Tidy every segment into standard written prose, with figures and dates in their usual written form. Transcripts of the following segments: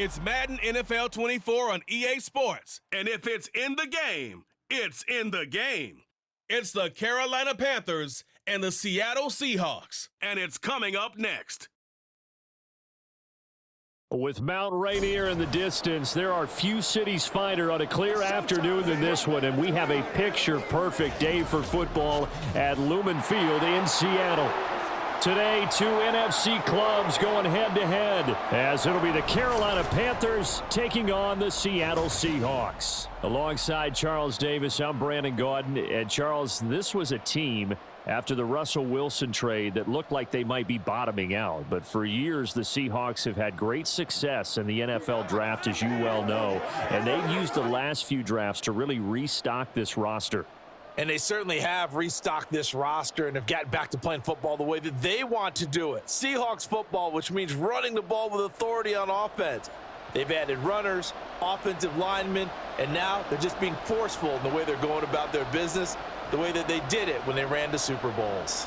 It's Madden NFL 24 on EA Sports. And if it's in the game, it's in the game. It's the Carolina Panthers and the Seattle Seahawks. And it's coming up next. With Mount Rainier in the distance, there are few cities finer on a clear afternoon than this one, and we have a picture-perfect day for football at Lumen Field in Seattle. Today, two NFC clubs going head-to-head, as it'll be the Carolina Panthers taking on the Seattle Seahawks. Alongside Charles Davis, I'm Brandon Gaudin. And Charles, this was a team after the Russell Wilson trade that looked like they might be bottoming out. But for years, the Seahawks have had great success in the NFL draft, as you well know. And they've used the last few drafts to really restock this roster. And they certainly have restocked this roster and have gotten back to playing football the way that they want to do it. Seahawks football, which means running the ball with authority on offense. They've added runners, offensive linemen, and now they're just being forceful in the way they're going about their business, the way that they did it when they ran to Super Bowls.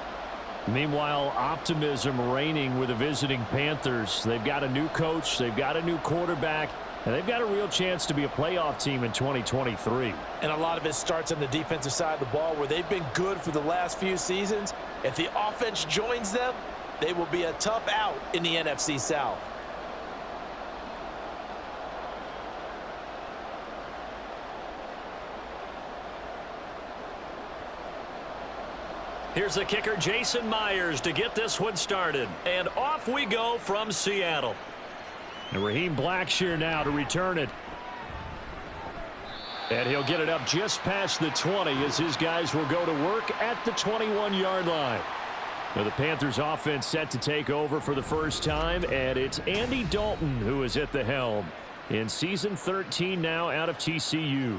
Meanwhile, optimism reigning with the visiting Panthers. They've got a new coach, they've got a new quarterback, and they've got a real chance to be a playoff team in 2023. And a lot of it starts on the defensive side of the ball, where they've been good for the last few seasons. If the offense joins them, they will be a tough out in the NFC South. Here's the kicker, Jason Myers, to get this one started. And off we go from Seattle. And Raheem Blackshear now to return it. And he'll get it up just past the 20 as his guys will go to work at the 21-yard line. Now the Panthers offense set to take over for the first time, and it's Andy Dalton who is at the helm in season 13 now out of TCU.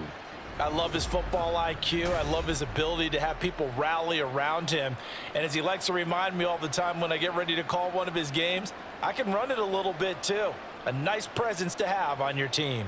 I love his football IQ. I love his ability to have people rally around him. And as he likes to remind me all the time when I get ready to call one of his games, I can run it a little bit too. A nice presence to have on your team.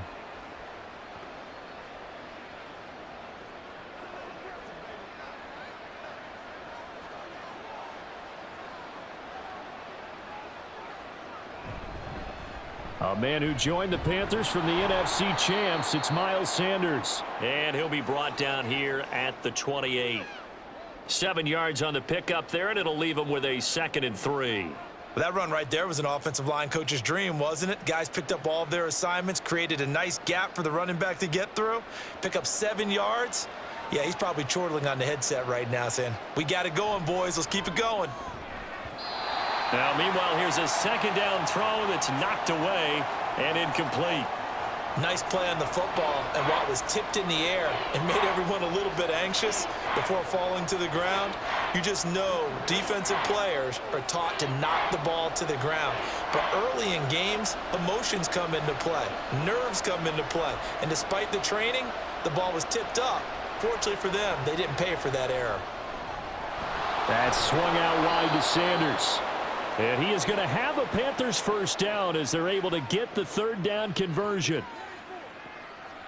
A man who joined the Panthers from the NFC champs, it's Miles Sanders. And he'll be brought down here at the 28. 7 yards on the pickup there, and it'll leave him with a 2nd and 3. That run right there was an offensive line coach's dream, wasn't it? Guys picked up all of their assignments, created a nice gap for the running back to get through, pick up 7 yards. Yeah, he's probably chortling on the headset right now saying, we got it going, boys. Let's keep it going. Now, meanwhile, here's a 2nd down throw that's knocked away and incomplete. Nice play on the football, and while it was tipped in the air and made everyone a little bit anxious before falling to the ground, you just know defensive players are taught to knock the ball to the ground. But early in games, emotions come into play, nerves come into play, and despite the training, the ball was tipped up. Fortunately for them, they didn't pay for that error. That swung out wide to Sanders. And he is going to have a Panthers first down as they're able to get the 3rd down conversion.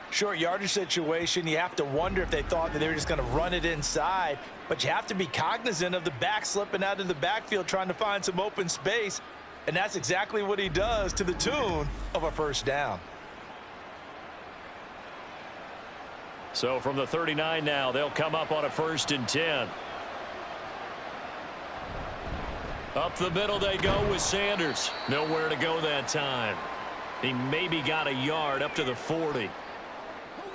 Short yardage situation, you have to wonder if they thought that they were just going to run it inside. But you have to be cognizant of the back slipping out of the backfield trying to find some open space. And that's exactly what he does to the tune of a first down. So from the 39 now, they'll come up on a 1st and 10. Up the middle they go with Sanders. Nowhere to go that time. He maybe got a yard up to the 40.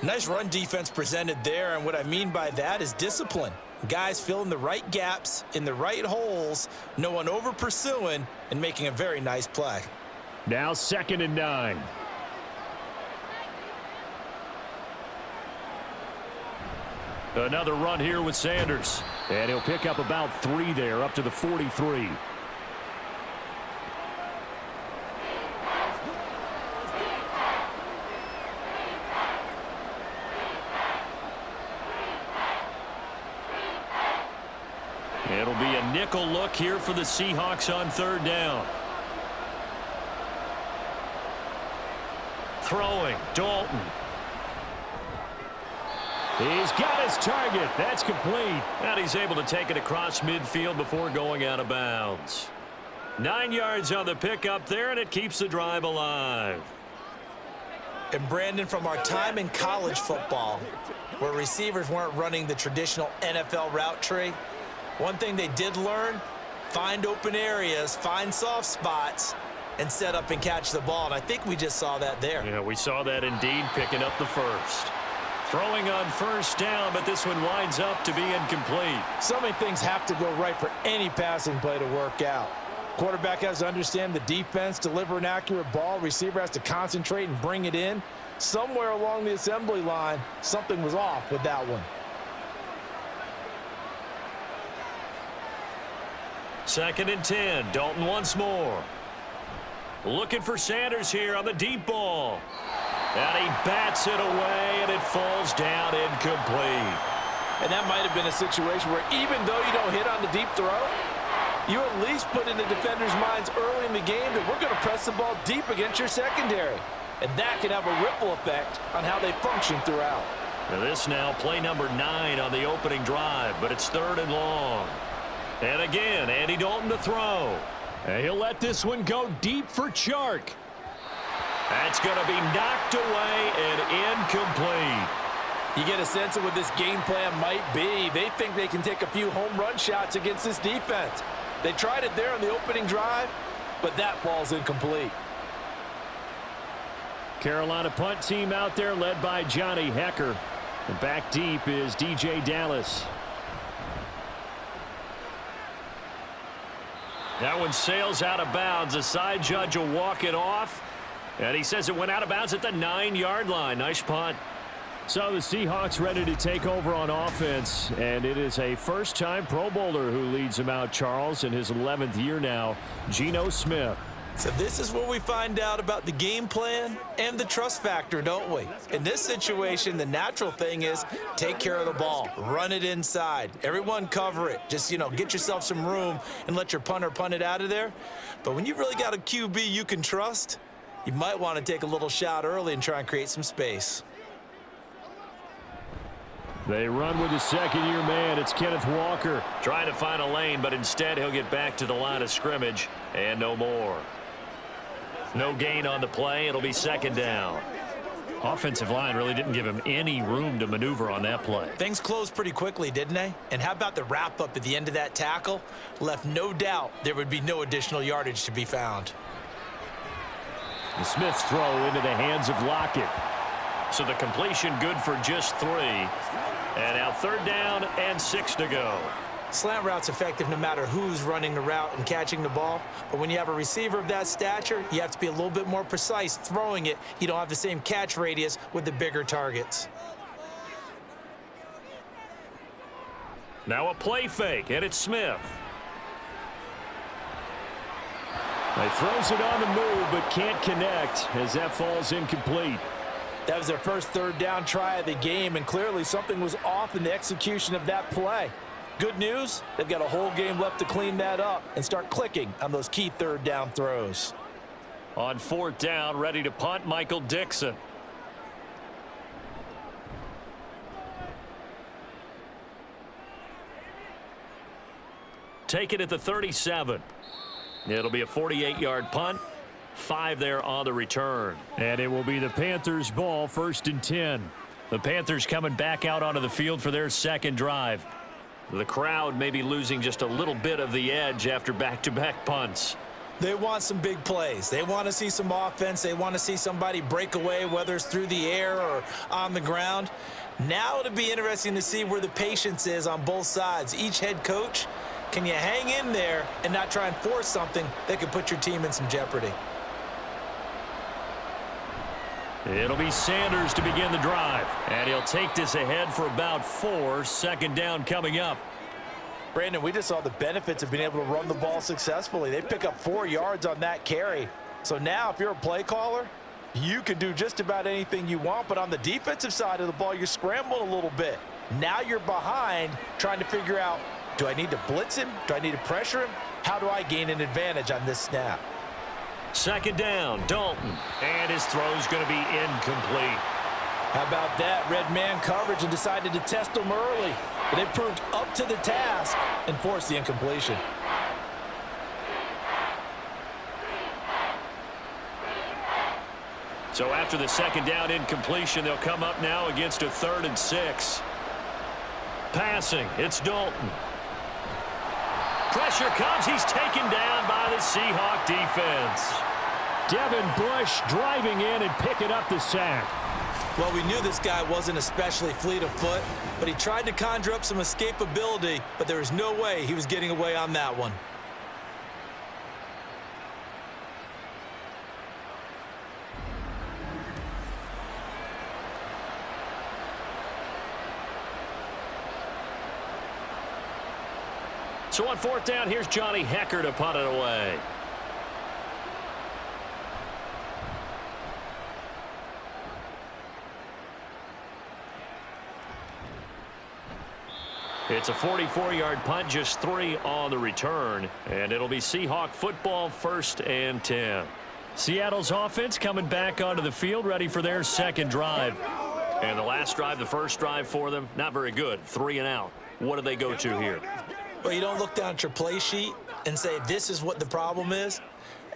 Nice run defense presented there, and what I mean by that is discipline. Guys filling the right gaps in the right holes, no one over pursuing, and making a very nice play. Now 2nd and 9. Another run here with Sanders. And he'll pick up about 3 there, up to the 43. It'll be a nickel look here for the Seahawks on 3rd down. Throwing, Dalton. He's got his target. That's complete. And he's able to take it across midfield before going out of bounds. 9 yards on the pickup there, and it keeps the drive alive. And Brandon, from our time in college football, where receivers weren't running the traditional NFL route tree, one thing they did learn, find open areas, find soft spots, and set up and catch the ball. And I think we just saw that there. Yeah, we saw that indeed, picking up the first. Throwing on first down, but this one winds up to be incomplete. So many things have to go right for any passing play to work out. Quarterback has to understand the defense, deliver an accurate ball. Receiver has to concentrate and bring it in. Somewhere along the assembly line, something was off with that one. Second and 10. Dalton once more. Looking for Sanders here on the deep ball. And he bats it away, and it falls down incomplete. And that might have been a situation where even though you don't hit on the deep throw, you at least put in the defenders' minds early in the game that we're going to press the ball deep against your secondary. And that can have a ripple effect on how they function throughout. Now this now play number 9 on the opening drive, but it's 3rd and long. And again, Andy Dalton to throw. And he'll let this one go deep for Chark. That's going to be knocked away and incomplete. You get a sense of what this game plan might be. They think they can take a few home run shots against this defense. They tried it there on the opening drive, but that falls incomplete. Carolina punt team out there led by Johnny Hecker. And back deep is DJ Dallas. That one sails out of bounds. The side judge will walk it off. And he says it went out of bounds at the 9-yard line. Nice punt. So the Seahawks ready to take over on offense. And it is a first-time Pro Bowler who leads them out, Charles, in his 11th year now, Geno Smith. So this is where we find out about the game plan and the trust factor, don't we? In this situation, the natural thing is take care of the ball. Run it inside. Everyone cover it. Just, get yourself some room and let your punter punt it out of there. But when you really got a QB you can trust, you might want to take a little shot early and try and create some space. They run with the second-year man. It's Kenneth Walker. Trying to find a lane, but instead he'll get back to the line of scrimmage and no more. No gain on the play. It'll be 2nd down. Offensive line really didn't give him any room to maneuver on that play. Things closed pretty quickly, didn't they? And how about the wrap-up at the end of that tackle? Left no doubt there would be no additional yardage to be found. And Smith's throw into the hands of Lockett. So the completion good for just 3. And now 3rd down and 6 to go. Slant route's effective no matter who's running the route and catching the ball. But when you have a receiver of that stature, you have to be a little bit more precise throwing it. You don't have the same catch radius with the bigger targets. Now a play fake, and it's Smith. He throws it on the move, but can't connect as that falls incomplete. That was their first 3rd down try of the game, and clearly something was off in the execution of that play. Good news, they've got a whole game left to clean that up and start clicking on those key 3rd down throws. On 4th down, ready to punt, Michael Dixon. Take it at the 37. It'll be a 48-yard punt. 5 there on the return. And it will be the Panthers' ball, 1st and 10. The Panthers coming back out onto the field for their 2nd drive. The crowd may be losing just a little bit of the edge after back-to-back punts. They want some big plays. They want to see some offense. They want to see somebody break away, whether it's through the air or on the ground. Now it'll be interesting to see where the patience is on both sides. Each head coach, can you hang in there and not try and force something that could put your team in some jeopardy? It'll be Sanders to begin the drive. And he'll take this ahead for about 4. 2nd down coming up. Brandon, we just saw the benefits of being able to run the ball successfully. They pick up 4 yards on that carry. So now if you're a play caller, you can do just about anything you want. But on the defensive side of the ball, you're scrambling a little bit. Now you're behind trying to figure out, do I need to blitz him? Do I need to pressure him? How do I gain an advantage on this snap? 2nd down, Dalton. And his throw's going to be incomplete. How about that? Red man coverage and decided to test them early. But they proved up to the task and forced the incompletion. So after the second down incompletion, they'll come up now against a 3rd and 6. Passing, it's Dalton. Pressure comes. He's taken down by the Seahawk defense. Devin Bush driving in and picking up the sack. Well, we knew this guy wasn't especially fleet of foot, but he tried to conjure up some escapability, but there was no way he was getting away on that one. So on 4th down, here's Johnny Hecker to punt it away. It's a 44-yard punt, just 3 on the return, and it'll be Seahawk football, 1st and 10. Seattle's offense coming back onto the field, ready for their second drive. And the last drive, the first drive for them, not very good, 3 and out. What do they go to here? Well, you don't look down at your play sheet and say, this is what the problem is.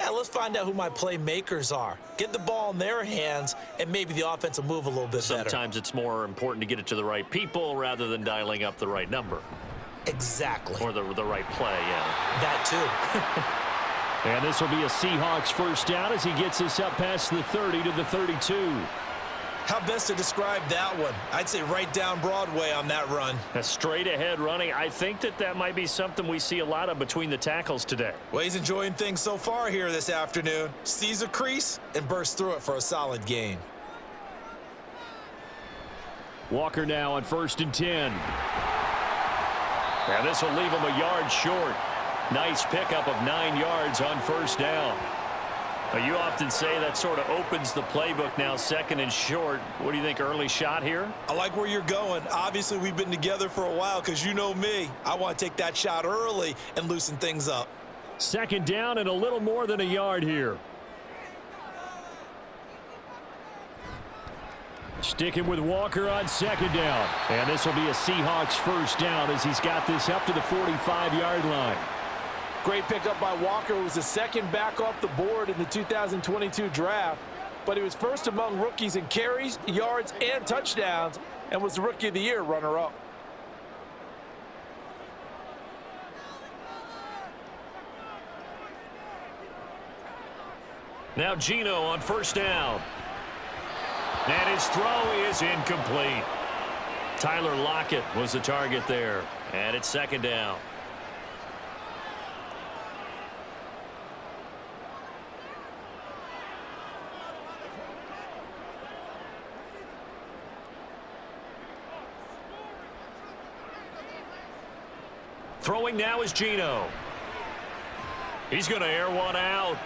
Yeah, let's find out who my playmakers are. Get the ball in their hands, and maybe the offense will move a little bit better. Sometimes it's more important to get it to the right people rather than dialing up the right number. Exactly. Or the right play, yeah. That too. And this will be a Seahawks first down as he gets us up past the 30 to the 32. How best to describe that one? I'd say right down Broadway on that run. A straight ahead running. I think that might be something we see a lot of between the tackles today. Well, he's enjoying things so far here this afternoon. Sees a crease and bursts through it for a solid gain. Walker now on 1st and 10. And this will leave him a yard short. Nice pickup of 9 yards on 1st down. You often say that sort of opens the playbook now, 2nd and short. What do you think, early shot here? I like where you're going. Obviously, we've been together for a while because you know me. I want to take that shot early and loosen things up. 2nd down and a little more than a yard here. Sticking with Walker on 2nd down. And this will be a Seahawks first down as he's got this up to the 45-yard line. Great pickup by Walker. It was the second back off the board in the 2022 draft, but he was first among rookies in carries, yards, and touchdowns, and was the Rookie of the Year runner-up. Now Geno on 1st down. And his throw is incomplete. Tyler Lockett was the target there, and it's 2nd down. Throwing now is Geno. He's going to air one out.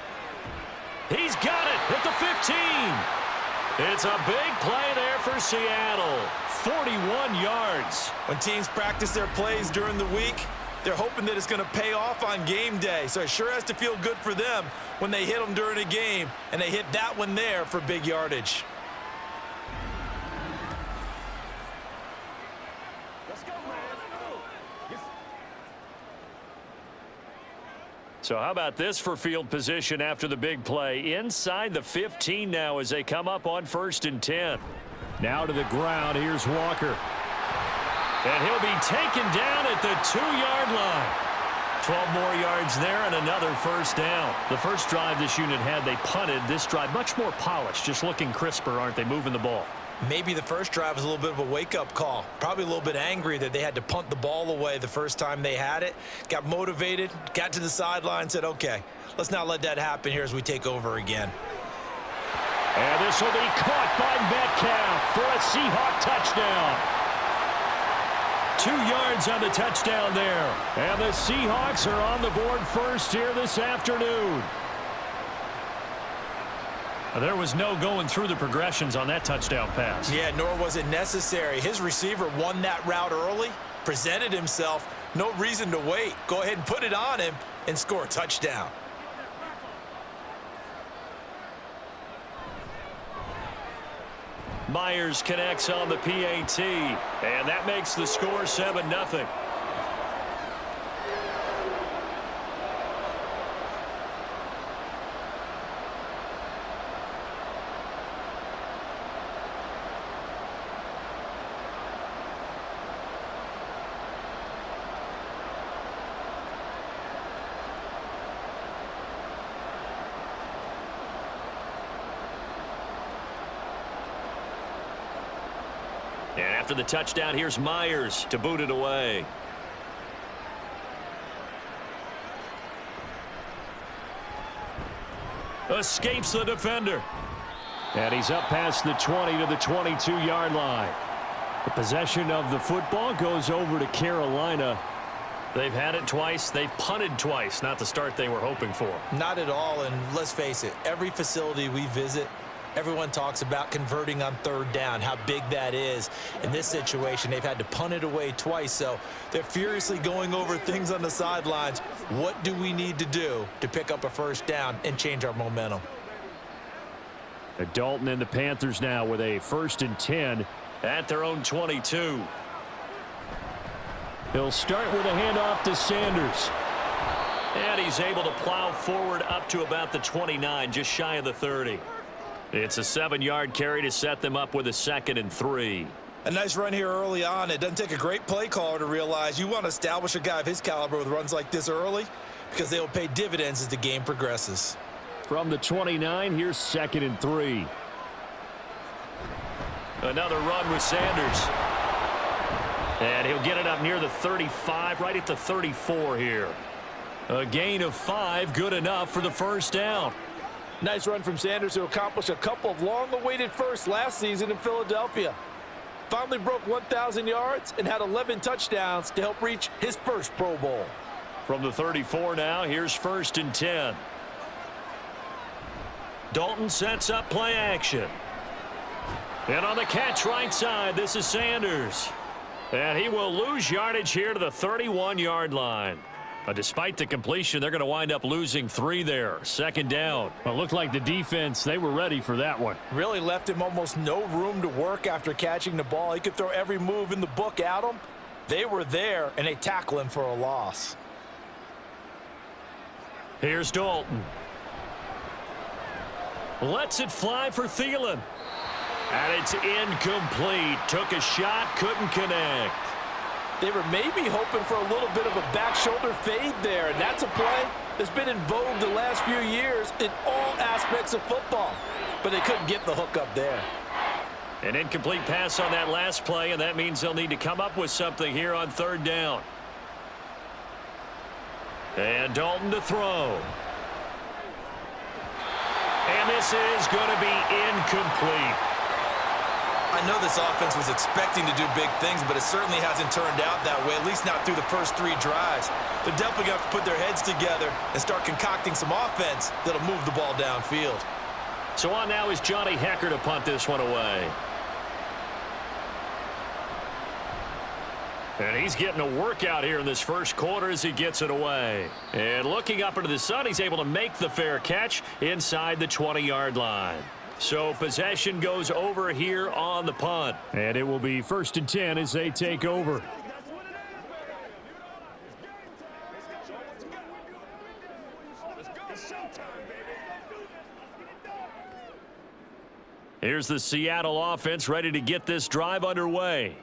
He's got it at the 15. It's a big play there for Seattle. 41 yards. When teams practice their plays during the week, they're hoping that it's going to pay off on game day. So it sure has to feel good for them when they hit them during a game, and they hit that one there for big yardage. So how about this for field position after the big play? Inside the 15 now as they come up on 1st and 10. Now to the ground. Here's Walker. And he'll be taken down at the 2-yard line. 12 more yards there and another first down. The first drive this unit had, they punted. This drive much more polished, just looking crisper, aren't they, moving the ball? Maybe the first drive was a little bit of a wake-up call. Probably a little bit angry that they had to punt the ball away the first time they had it. Got motivated, got to the sideline, said, okay, let's not let that happen here as we take over again. And this will be caught by Metcalf for a Seahawk touchdown. 2 yards on the touchdown there. And the Seahawks are on the board first here this afternoon. There was no going through the progressions on that touchdown pass. Yeah, nor was it necessary. His receiver won that route early, presented himself, no reason to wait. Go ahead and put it on him and score a touchdown. Myers connects on the PAT, and that makes the score 7-0. And after the touchdown, here's Myers to boot it away. Escapes the defender. And he's up past the 20 to the 22-yard line. The possession of the football goes over to Carolina. They've had it twice. They've punted twice. Not the start they were hoping for. Not at all, and let's face it, every facility we visit, everyone talks about converting on third down, how big that is. In this situation, they've had to punt it away twice, so they're furiously going over things on the sidelines. What do we need to do to pick up a first down and change our momentum? Dalton and the Panthers now with a 1st and 10 at their own 22. He'll start with a handoff to Sanders. And he's able to plow forward up to about the 29, just shy of the 30. It's a 7-yard carry to set them up with a 2nd and 3. A nice run here early on. It doesn't take a great play caller to realize you want to establish a guy of his caliber with runs like this early because they will pay dividends as the game progresses. From the 29, here's 2nd and 3. Another run with Sanders. And he'll get it up near the 35, right at the 34 here. A gain of 5, good enough for the first down. Nice run from Sanders to accomplish a couple of long-awaited firsts last season in Philadelphia. Finally broke 1,000 yards and had 11 touchdowns to help reach his first Pro Bowl. From the 34 now, here's 1st and 10. Dalton sets up play action. And on the catch right side, this is Sanders. And he will lose yardage here to the 31-yard line. Despite the completion, they're going to wind up losing 3 there. 2nd down. Well, it looked like the defense, they were ready for that one. Really left him almost no room to work after catching the ball. He could throw every move in the book at him. They were there, and they tackle him for a loss. Here's Dalton. Lets it fly for Thielen. And it's incomplete. Took a shot, couldn't connect. They were maybe hoping for a little bit of a back shoulder fade there, and that's a play that's been in vogue the last few years in all aspects of football. But they couldn't get the hook up there. An incomplete pass on that last play, and that means they'll need to come up with something here on 3rd down. And Dalton to throw. And this is going to be incomplete. I know this offense was expecting to do big things, but it certainly hasn't turned out that way, at least not through the first 3 drives. They're definitely going to have to put their heads together and start concocting some offense that'll move the ball downfield. So on now is Johnny Hecker to punt this one away. And he's getting a workout here in this first quarter as he gets it away. And looking up into the sun, he's able to make the fair catch inside the 20-yard line. So possession goes over here on the punt. And it will be 1st and 10 as they take over. Here's the Seattle offense ready to get this drive underway.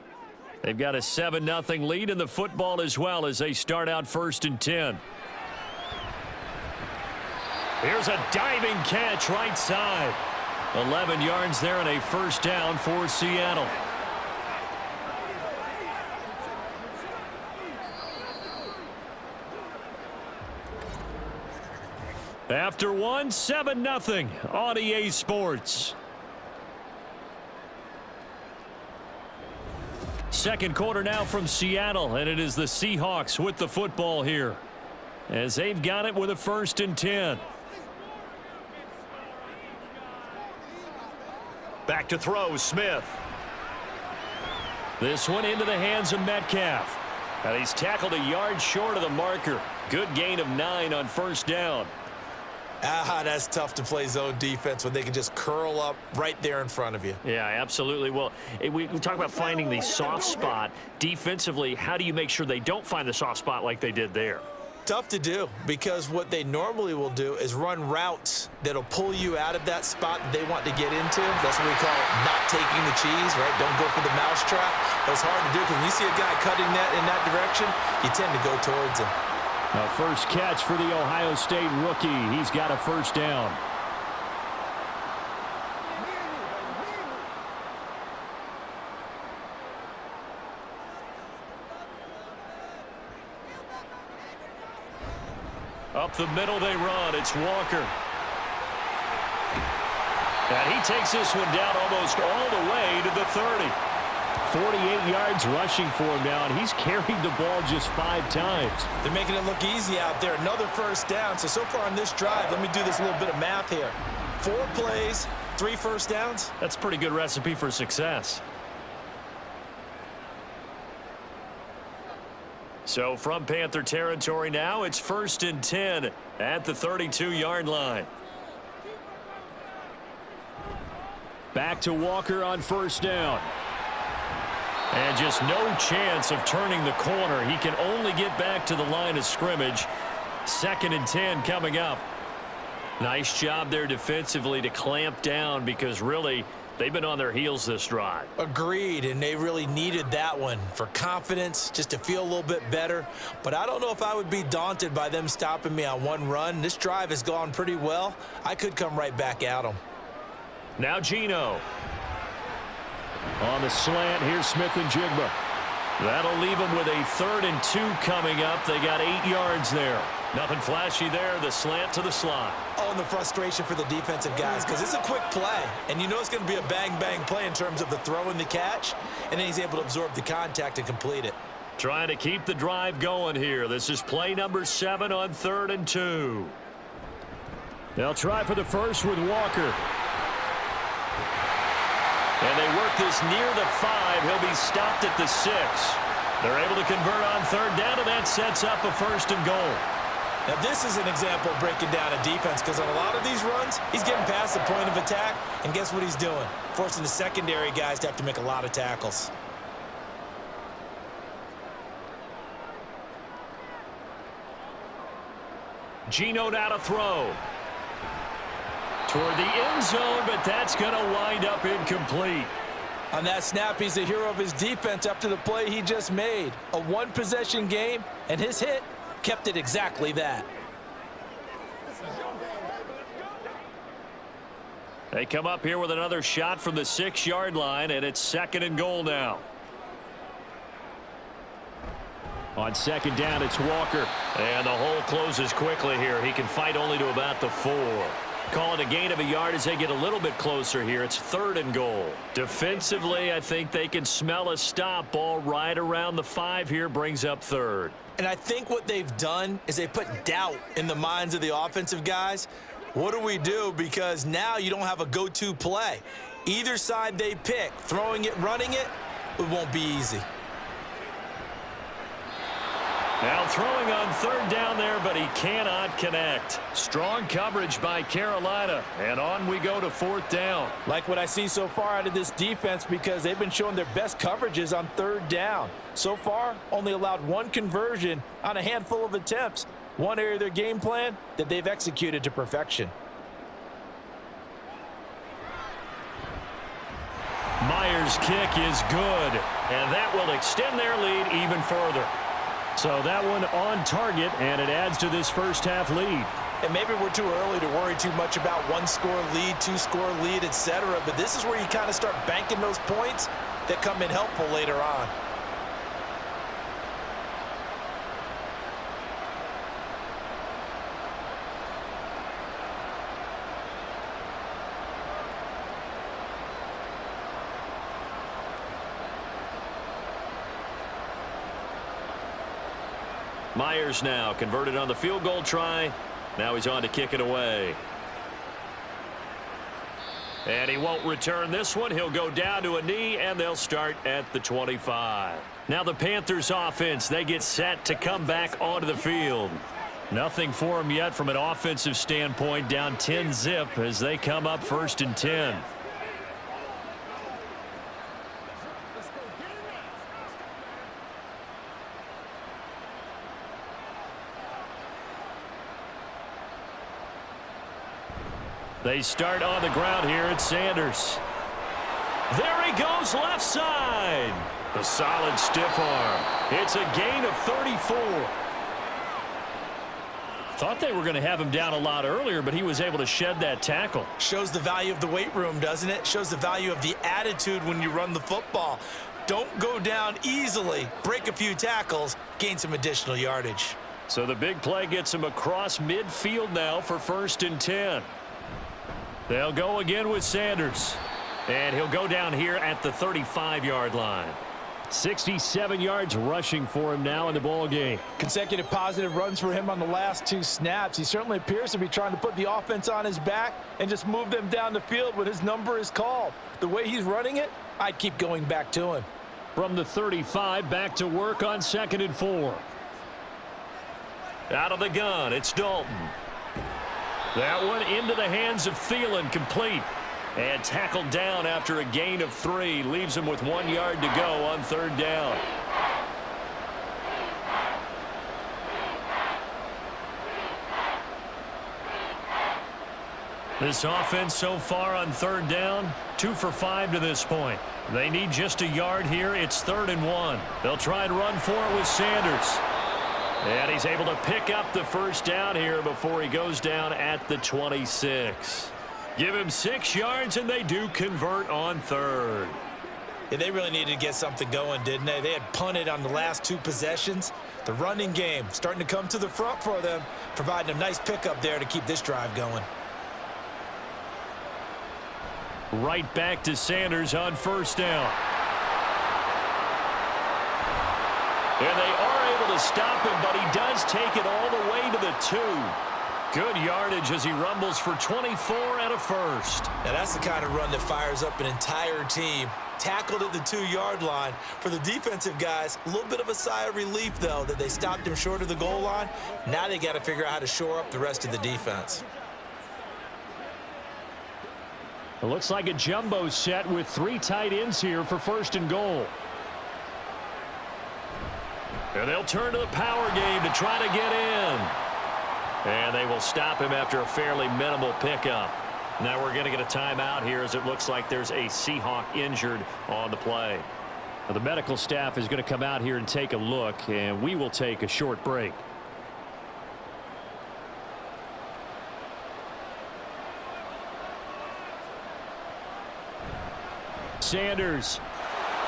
They've got a 7-0 lead in the football as well as they start out 1st and 10. Here's a diving catch right side. 11 yards there and a first down for Seattle. After 7-0 on EA Sports. Second quarter now from Seattle, and it is the Seahawks with the football here as they've got it with a 1st and 10. Back to throw, Smith. This one into the hands of Metcalf. And he's tackled a yard short of the marker. Good gain of 9 on 1st down. That's tough to play zone defense when they can just curl up right there in front of you. Yeah, absolutely. Well, we talk about finding the soft spot. Defensively, how do you make sure they don't find the soft spot like they did there? Tough to do because what they normally will do is run routes that'll pull you out of that spot that they want to get into. That's what we call not taking the cheese, right? Don't go for the mousetrap. But it's hard to do because when you see a guy cutting that in that direction, you tend to go towards him. A first catch for the Ohio State rookie. He's got a first down. Up the middle they run. It's Walker. And he takes this one down almost all the way to the 30. 48 yards rushing for him now, and he's carried the ball just 5 times. They're making it look easy out there. Another first down. So far on this drive, let me do this little bit of math here. 4 plays, 3 first downs. That's a pretty good recipe for success. So from Panther territory now, it's 1st and 10 at the 32-yard line. Back to Walker on 1st down. And just no chance of turning the corner. He can only get back to the line of scrimmage. 2nd and 10 coming up. Nice job there defensively to clamp down, because really they've been on their heels this drive. Agreed, and they really needed that one for confidence, just to feel a little bit better. But I don't know if I would be daunted by them stopping me on one run. This drive has gone pretty well. I could come right back at them. Now Geno. On the slant, here's Smith and Jigba. That'll leave them with a 3rd and 2 coming up. They got 8 yards there. Nothing flashy there. The slant to the slot. Oh, and the frustration for the defensive guys, because it's a quick play. And you know it's going to be a bang-bang play in terms of the throw and the catch. And then he's able to absorb the contact and complete it. Trying to keep the drive going here. This is play number 7 on 3rd and 2. They'll try for the first with Walker. And they work this near the 5. He'll be stopped at the 6. They're able to convert on 3rd down, and that sets up a 1st and goal. Now, this is an example of breaking down a defense, because on a lot of these runs, he's getting past the point of attack, and guess what he's doing? Forcing the secondary guys to have to make a lot of tackles. Geno now to throw. Toward the end zone, but that's going to wind up incomplete. On that snap, he's the hero of his defense after the play he just made. A one-possession game, and his hit kept it exactly that. They come up here with another shot from the 6-yard line, and it's 2nd and goal now. On 2nd down, it's Walker. And the hole closes quickly here. He can fight only to about the 4. Call it a gain of a yard as they get a little bit closer here. It's 3rd and goal. Defensively, I think they can smell a stop. Ball right around the 5 here, brings up 3rd. And I think what they've done is they put doubt in the minds of the offensive guys. What do we do? Because now you don't have a go-to play. Either side they pick, throwing it, running it, it won't be easy. Now throwing on 3rd down there, but he cannot connect. Strong coverage by Carolina, and on we go to 4th down. Like what I see so far out of this defense, because they've been showing their best coverages on 3rd down. So far, only allowed 1 conversion on a handful of attempts. One area of their game plan that they've executed to perfection. Myers' kick is good, and that will extend their lead even further. So that one on target, and it adds to this first half lead. And maybe we're too early to worry too much about 1-score lead, 2-score lead, etc. But this is where you kind of start banking those points that come in helpful later on. Myers now converted on the field goal try. Now he's on to kick it away. And he won't return this one. He'll go down to a knee, and they'll start at the 25. Now the Panthers offense, they get set to come back onto the field. Nothing for them yet from an offensive standpoint, down 10-zip as they come up 1st and 10. They start on the ground here at Sanders. There he goes, left side. The solid stiff arm. It's a gain of 34. Thought they were going to have him down a lot earlier, but he was able to shed that tackle. Shows the value of the weight room, doesn't it? Shows the value of the attitude when you run the football. Don't go down easily. Break a few tackles. Gain some additional yardage. So the big play gets him across midfield now for 1st and 10. They'll go again with Sanders. And he'll go down here at the 35-yard line. 67 yards rushing for him now in the ball game. Consecutive positive runs for him on the last 2 snaps. He certainly appears to be trying to put the offense on his back and just move them down the field when his number is called. The way he's running it, I'd keep going back to him. From the 35, back to work on 2nd and 4. Out of the gun, it's Dalton. That one into the hands of Thielen, complete. And tackled down after a gain of 3. Leaves him with 1 yard to go on 3rd down. This offense so far on 3rd down, 2 for 5 to this point. They need just a yard here. It's 3rd and 1. They'll try and run for it with Sanders. And he's able to pick up the 1st down here before he goes down at the 26. Give him 6 yards, and they do convert on 3rd. Yeah, they really needed to get something going, didn't they? They had punted on the last 2 possessions. The running game starting to come to the front for them, providing a nice pickup there to keep this drive going. Right back to Sanders on 1st down. And they are able to stop him, but he does take it all the way to the 2. Good yardage as he rumbles for 24 and a 1st. Now that's the kind of run that fires up an entire team. Tackled at the 2-yard line. For the defensive guys, a little bit of a sigh of relief, though, that they stopped him short of the goal line. Now they got to figure out how to shore up the rest of the defense. It looks like a jumbo set with 3 tight ends here for 1st and goal. And they'll turn to the power game to try to get in. And they will stop him after a fairly minimal pickup. Now we're going to get a timeout here as it looks like there's a Seahawk injured on the play. Now the medical staff is going to come out here and take a look, and we will take a short break. Sanders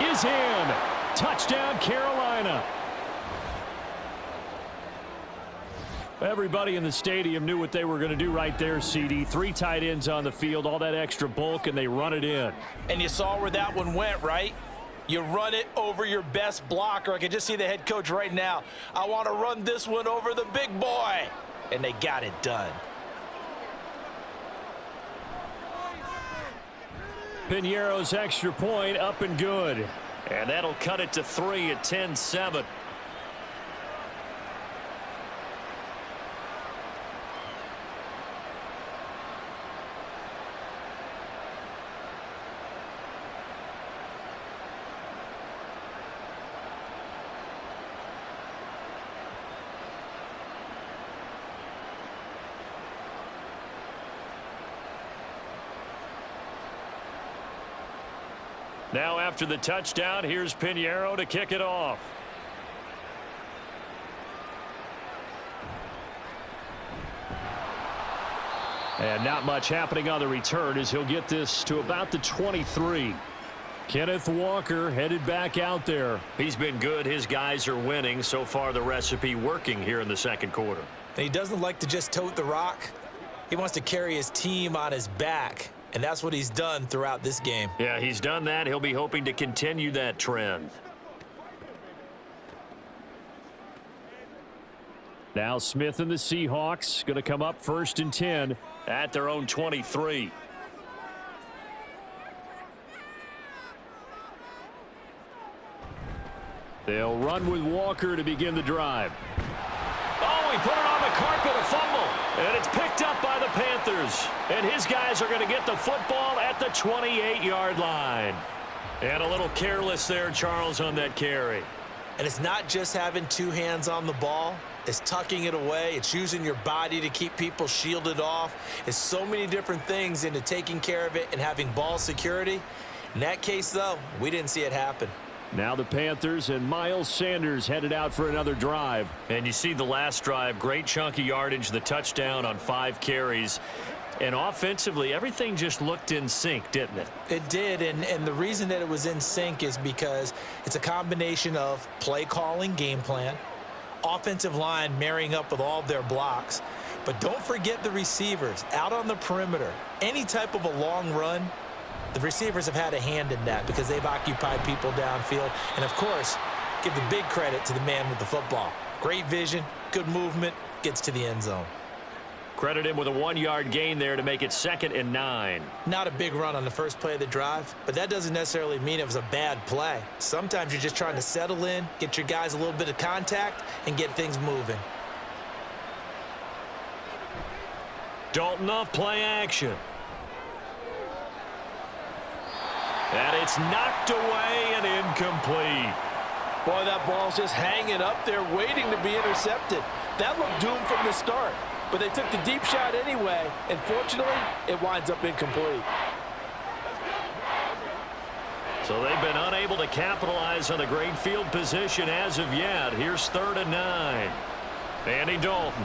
is in. Touchdown, Carolina. Everybody in the stadium knew what they were going to do right there, CD. 3 tight ends on the field, all that extra bulk, and they run it in. And you saw where that one went, right? You run it over your best blocker. I can just see the head coach right now. I want to run this one over the big boy. And they got it done. Piñeiro's extra point up and good. And that'll cut it to 3 at 10-7. Now after the touchdown, here's Piñeiro to kick it off. And not much happening on the return as he'll get this to about the 23. Kenneth Walker headed back out there. He's been good. His guys are winning. So far the recipe working here in the 2nd quarter. And he doesn't like to just tote the rock. He wants to carry his team on his back. And that's what he's done throughout this game. Yeah, he's done that. He'll be hoping to continue that trend. Now Smith and the Seahawks going to come up 1st and 10 at their own 23. They'll run with Walker to begin the drive. Oh, he put it on the carpet, a fumble. And it's picked up by the Panthers. And his guys are going to get the football at the 28-yard line. And a little careless there, Charles, on that carry. And it's not just having 2 hands on the ball. It's tucking it away. It's using your body to keep people shielded off. It's so many different things into taking care of it and having ball security. In that case, though, we didn't see it happen. Now the Panthers and Miles Sanders headed out for another drive. And you see the last drive, great chunk of yardage, the touchdown on 5 carries. And offensively, everything just looked in sync, didn't it? It did, and the reason that it was in sync is because it's a combination of play calling, game plan, Offensive line marrying up with all of their blocks. But don't forget the receivers out on the perimeter. Any type of a long run, the receivers have had a hand in that because they've occupied people downfield. And, of course, give the big credit to the man with the football. Great vision, good movement, gets to the end zone. Credit him with a 1-yard gain there to make it 2nd and 9. Not a big run on the first play of the drive, but that doesn't necessarily mean it was a bad play. Sometimes you're just trying to settle in, get your guys a little bit of contact, and get things moving. Dalton off play action. And it's knocked away and incomplete. Boy, that ball's just hanging up there waiting to be intercepted. That looked doomed from the start. But they took the deep shot anyway, and fortunately, it winds up incomplete. So they've been unable to capitalize on the great field position as of yet. Here's 3rd and 9. Andy Dalton.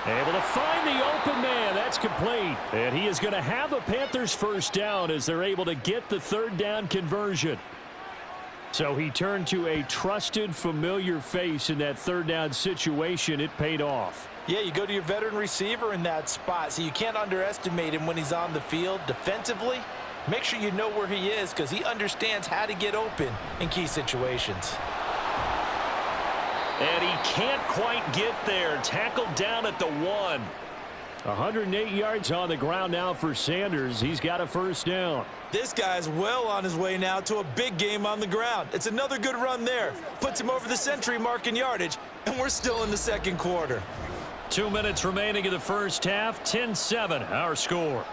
Able to find the open man. That's complete. And he is going to have a Panthers first down as they're able to get the 3rd down conversion. So he turned to a trusted, familiar face in that 3rd down situation. It paid off. Yeah, you go to your veteran receiver in that spot, so you can't underestimate him when he's on the field defensively. Make sure you know where he is because he understands how to get open in key situations. And he can't quite get there. Tackled down at the 1. 108 yards on the ground now for Sanders. He's got a first down. This guy's well on his way now to a big game on the ground. It's another good run there. Puts him over the century mark in yardage, and we're still in the 2nd quarter. 2 minutes remaining in the first half. 10-7 our score.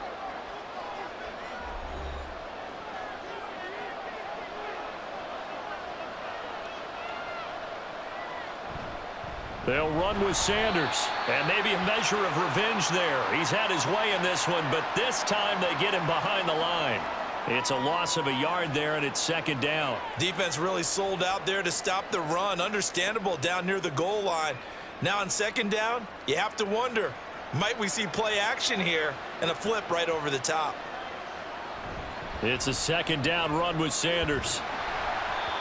They'll run with Sanders. And maybe a measure of revenge there. He's had his way in this one, but this time they get him behind the line. It's a loss of a yard there, and it's 2nd down. Defense really sold out there to stop the run. Understandable down near the goal line. Now on 2nd down, you have to wonder, might we see play action here and a flip right over the top? It's a 2nd down run with Sanders.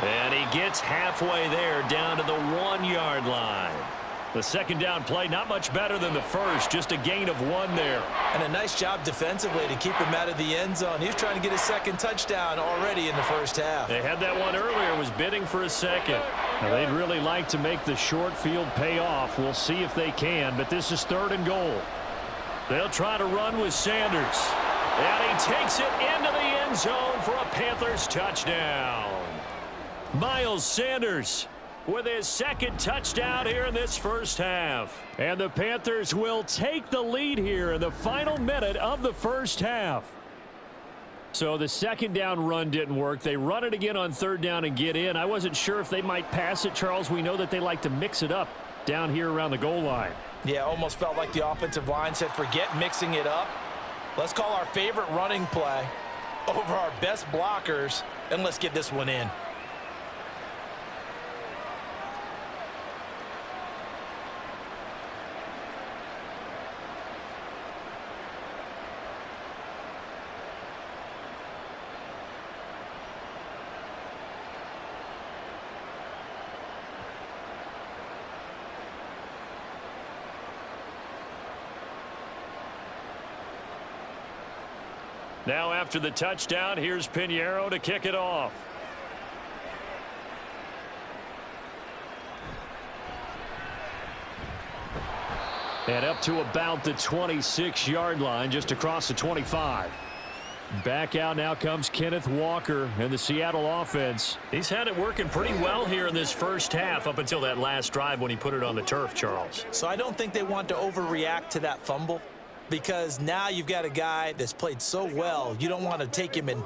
And he gets halfway there down to the 1-yard line. The 2nd down play not much better than the first, just a gain of 1 there. And a nice job defensively to keep him out of the end zone. He was trying to get his 2nd touchdown already in the first half. They had that one earlier, was bidding for a 2nd. Now, they'd really like to make the short field pay off. We'll see if they can, but this is 3rd and goal. They'll try to run with Sanders. And he takes it into the end zone for a Panthers touchdown. Miles Sanders with his 2nd touchdown here in this first half. And the Panthers will take the lead here in the final minute of the first half. So the 2nd down run didn't work. They run it again on 3rd down and get in. I wasn't sure if they might pass it, Charles. We know that they like to mix it up down here around the goal line. Yeah, almost felt like the offensive line said, forget mixing it up. Let's call our favorite running play over our best blockers, and let's get this one in. Now after the touchdown, here's Pinheiro to kick it off. And up to about the 26-yard line, just across the 25. Back out now comes Kenneth Walker and the Seattle offense. He's had it working pretty well here in this first half up until that last drive when he put it on the turf, Charles. So I don't think they want to overreact to that fumble, because now you've got a guy that's played so well. You don't want to take him and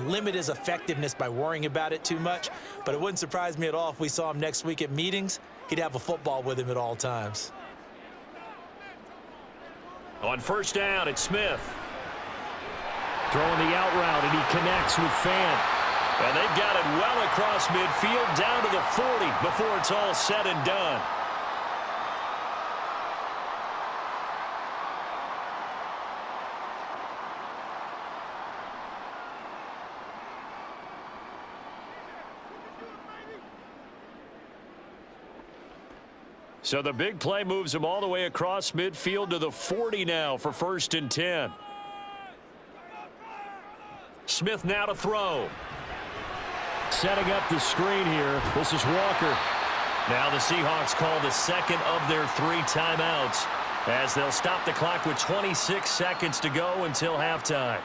limit his effectiveness by worrying about it too much. But it wouldn't surprise me at all if we saw him next week at meetings. He'd have a football with him at all times. On 1st down, it's Smith. Throwing the out route, and he connects with Fant. And they've got it well across midfield down to the 40 before it's all said and done. So the big play moves him all the way across midfield to the 40 now for 1st and 10. Smith now to throw. Setting up the screen here. This is Walker. Now the Seahawks call the second of their 3 timeouts as they'll stop the clock with 26 seconds to go until halftime.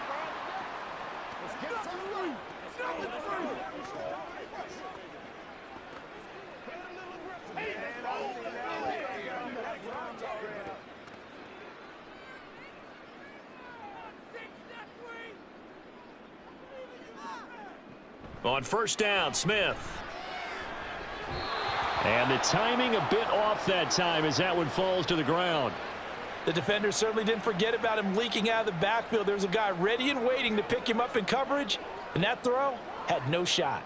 On 1st down, Smith. And the timing a bit off that time as that one falls to the ground. The defender certainly didn't forget about him leaking out of the backfield. There's a guy ready and waiting to pick him up in coverage, and that throw had no shot.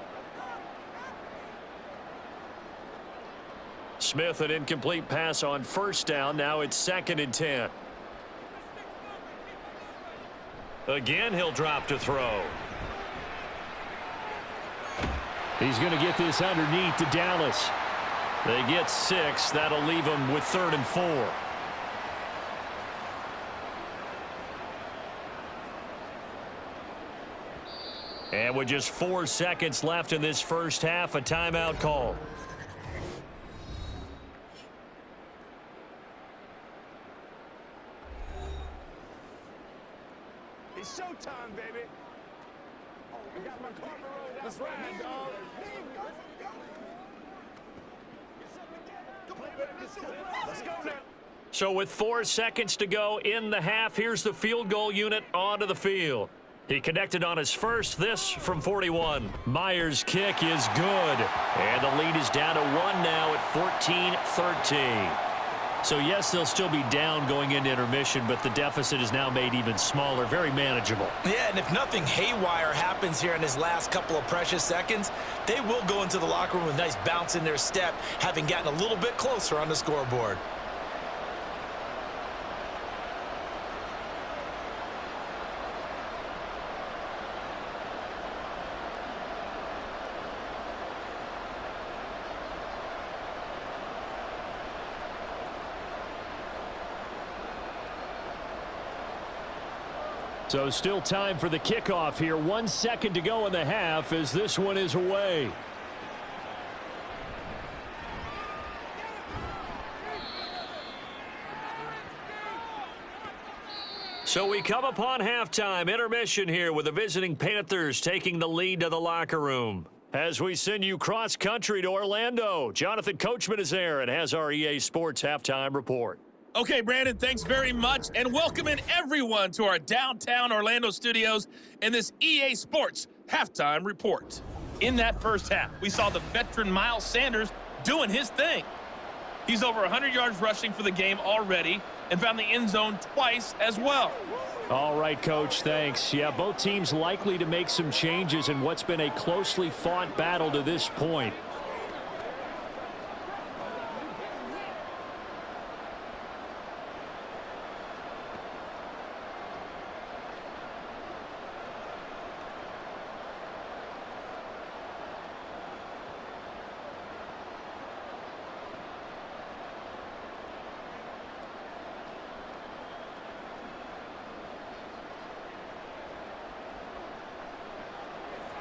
Smith, an incomplete pass on 1st down. Now it's 2nd and 10. Again, he'll drop to throw. He's going to get this underneath to Dallas. They get 6. That'll leave them with 3rd and 4. And with just 4 seconds left in this first half, a timeout call. It's showtime, baby. I got my carpet rolled out. Let's ride, dog. Let's go now. So with 4 seconds to go in the half, here's the field goal unit onto the field. He connected on his first, this from 41. Myers' kick is good. And the lead is down to 1 now at 14-13. So, yes, they'll still be down going into intermission, but the deficit is now made even smaller, very manageable. Yeah, and if nothing haywire happens here in his last couple of precious seconds, they will go into the locker room with a nice bounce in their step, having gotten a little bit closer on the scoreboard. So still time for the kickoff here. 1 second to go in the half as this one is away. So we come upon halftime intermission here with the visiting Panthers taking the lead to the locker room. As we send you cross country to Orlando, Jonathan Coachman is there and has our EA Sports halftime report. Okay, Brandon, thanks very much, and welcome in everyone to our downtown Orlando studios in this EA Sports halftime report. In that first half, we saw the veteran Miles Sanders doing his thing. He's over 100 yards rushing for the game already and found the end zone twice as well. All right, Coach, thanks. Yeah, both teams likely to make some changes in what's been a closely fought battle to this point.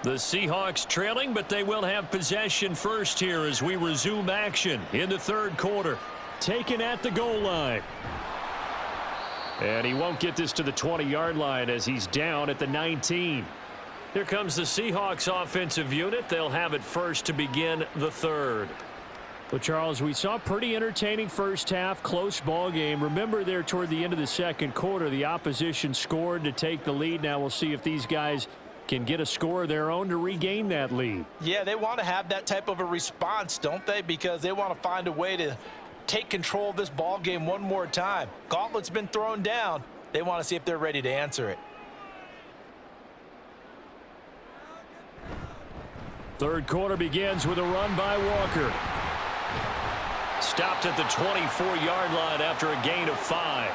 The Seahawks trailing, but they will have possession first here as we resume action in the third quarter. Taken at the goal line. And he won't get this to the 20-yard line as he's down at the 19. Here comes the Seahawks offensive unit. They'll have it first to begin the third. Well, Charles, we saw a pretty entertaining first half, close ball game. Remember there toward the end of the second quarter, the opposition scored to take the lead. Now we'll see if these guys can get a score of their own to regain that lead. Yeah, they want to have that type of a response, don't they? Because they want to find a way to take control of this ball game one more time. Gauntlet's been thrown down. They want to see if they're ready to answer it. Third quarter begins with a run by Walker. Stopped at the 24-yard line after a gain of 5.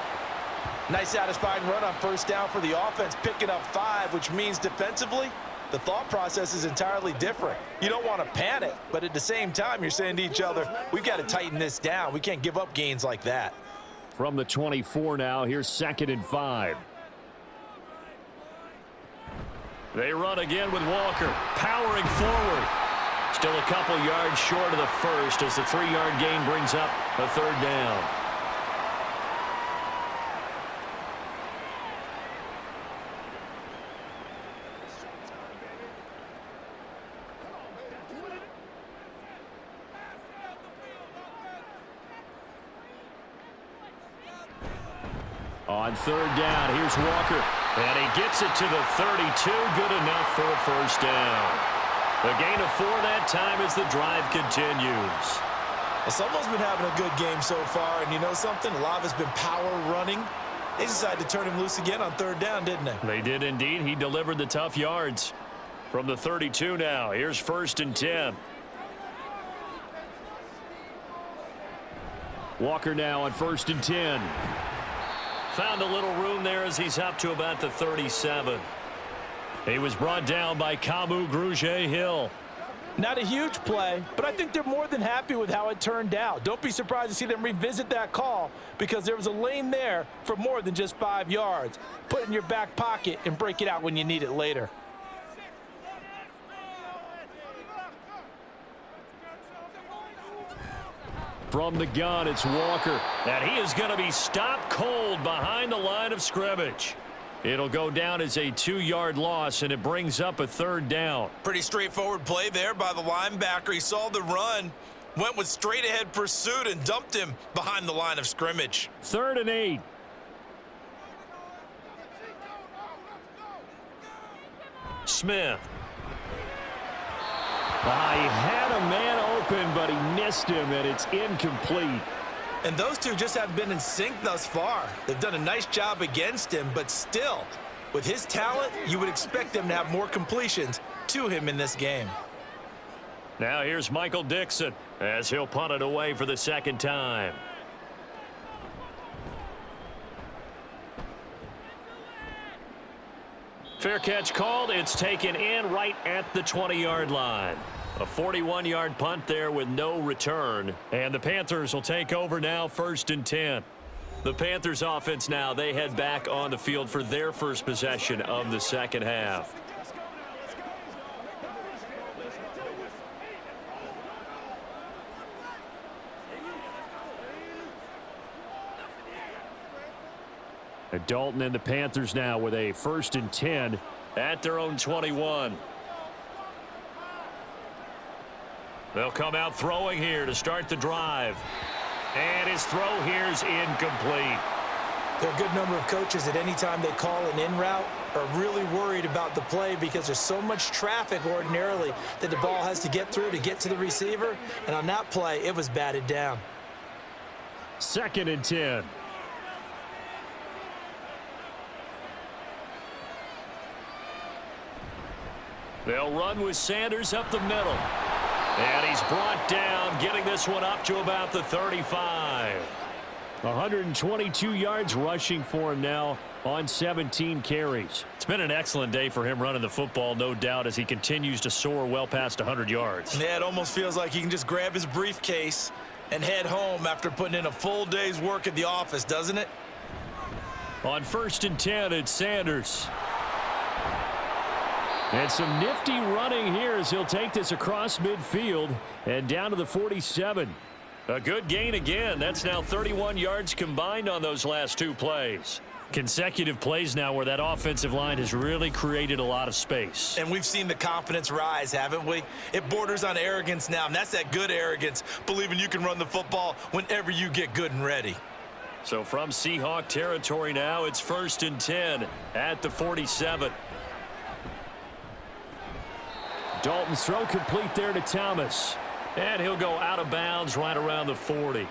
Nice satisfying run on first down for the offense, picking up 5, which means defensively, the thought process is entirely different. You don't want to panic, but at the same time, you're saying to each other, we've got to tighten this down. We can't give up gains like that. From the 24 now, here's 2nd and 5. They run again with Walker, powering forward. Still a couple yards short of the first as the 3-yard gain brings up a 3rd down. On 3rd down, here's Walker. And he gets it to the 32. Good enough for a 1st down. A gain of 4 that time as the drive continues. Well, someone's been having a good game so far, and you know something? A lot of it's been power running. They decided to turn him loose again on 3rd down, didn't they? They did indeed. He delivered the tough yards. From the 32 now, here's 1st and 10. Walker now on 1st and 10. Found a little room there as he's up to about the 37. He was brought down by Kamu Grugier-Hill. Not a huge play, but I think they're more than happy with how it turned out. Don't be surprised to see them revisit that call because there was a lane there for more than just 5 yards. Put it in your back pocket and break it out when you need it later. From the gun, it's Walker. And he is going to be stopped cold behind the line of scrimmage. It'll go down as a 2-yard loss, and it brings up a 3rd down. Pretty straightforward play there by the linebacker. He saw the run, went with straight-ahead pursuit, and dumped him behind the line of scrimmage. 3rd and 8. Smith. He had a man open, but he missed him, and it's incomplete. And those two just haven't been in sync thus far. They've done a nice job against him, but still, with his talent, you would expect them to have more completions to him in this game. Now here's Michael Dixon as he'll punt it away for the 2nd time. Fair catch called. It's taken in right at the 20-yard line. A 41-yard punt there with no return. And the Panthers will take over now, 1st and 10. The Panthers offense now, they head back on the field for their first possession of the 2nd half. Dalton and the Panthers now with a 1st and 10 at their own 21. They'll come out throwing here to start the drive. And his throw here is incomplete. There are a good number of coaches that any time they call an in route are really worried about the play because there's so much traffic ordinarily that the ball has to get through to get to the receiver. And on that play, it was batted down. 2nd and 10. They'll run with Sanders up the middle. And he's brought down, getting this one up to about the 35. 122 yards rushing for him now on 17 carries. It's been an excellent day for him running the football, no doubt, as he continues to soar well past 100 yards. Yeah, it almost feels like he can just grab his briefcase and head home after putting in a full day's work at the office, doesn't it? On 1st and 10, it's Sanders. And some nifty running here as he'll take this across midfield and down to the 47. A good gain again. That's now 31 yards combined on those last 2 plays. Consecutive plays now where that offensive line has really created a lot of space. And we've seen the confidence rise, haven't we? It borders on arrogance now, and that's that good arrogance, believing you can run the football whenever you get good and ready. So from Seahawk territory now, it's 1st and 10 at the 47. Dalton's throw complete there to Thomas. And he'll go out of bounds right around the 40.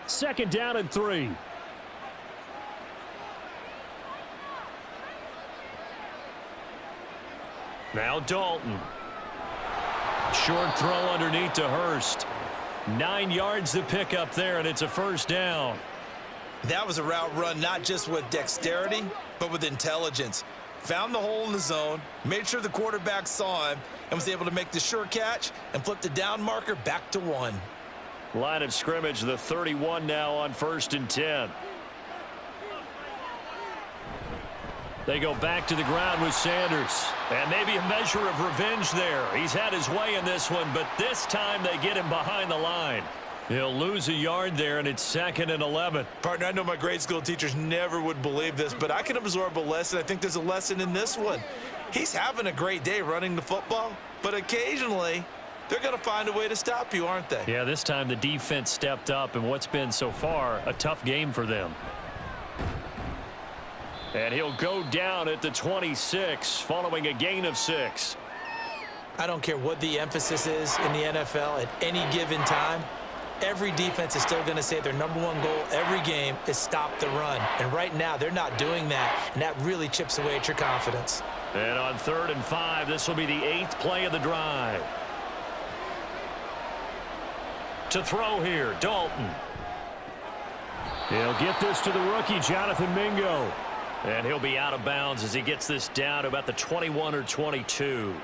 Second down and 3. Now Dalton. Short throw underneath to Hurst. 9 yards to pick up there, and it's a first down. That was a route run not just with dexterity, but with intelligence. Found the hole in the zone, made sure the quarterback saw him, and was able to make the sure catch and flip the down marker back to 1. Line of scrimmage, the 31 now on 1st and 10. They go back to the ground with Sanders. And maybe a measure of revenge there. He's had his way in this one, but this time they get him behind the line. He'll lose a yard there, and it's 2nd and 11. Partner, I know my grade school teachers never would believe this, but I can absorb a lesson. I think there's a lesson in this one. He's having a great day running the football, but occasionally they're going to find a way to stop you, aren't they? Yeah, this time the defense stepped up, and what's been so far a tough game for them. And he'll go down at the 26 following a gain of 6. I don't care what the emphasis is in the NFL at any given time. Every defense is still going to say their number one goal every game is stop the run. And right now, they're not doing that, and that really chips away at your confidence. And on 3rd and 5, this will be the 8th play of the drive. To throw here, Dalton. He'll get this to the rookie, Jonathan Mingo. And he'll be out of bounds as he gets this down to about the 21 or 22.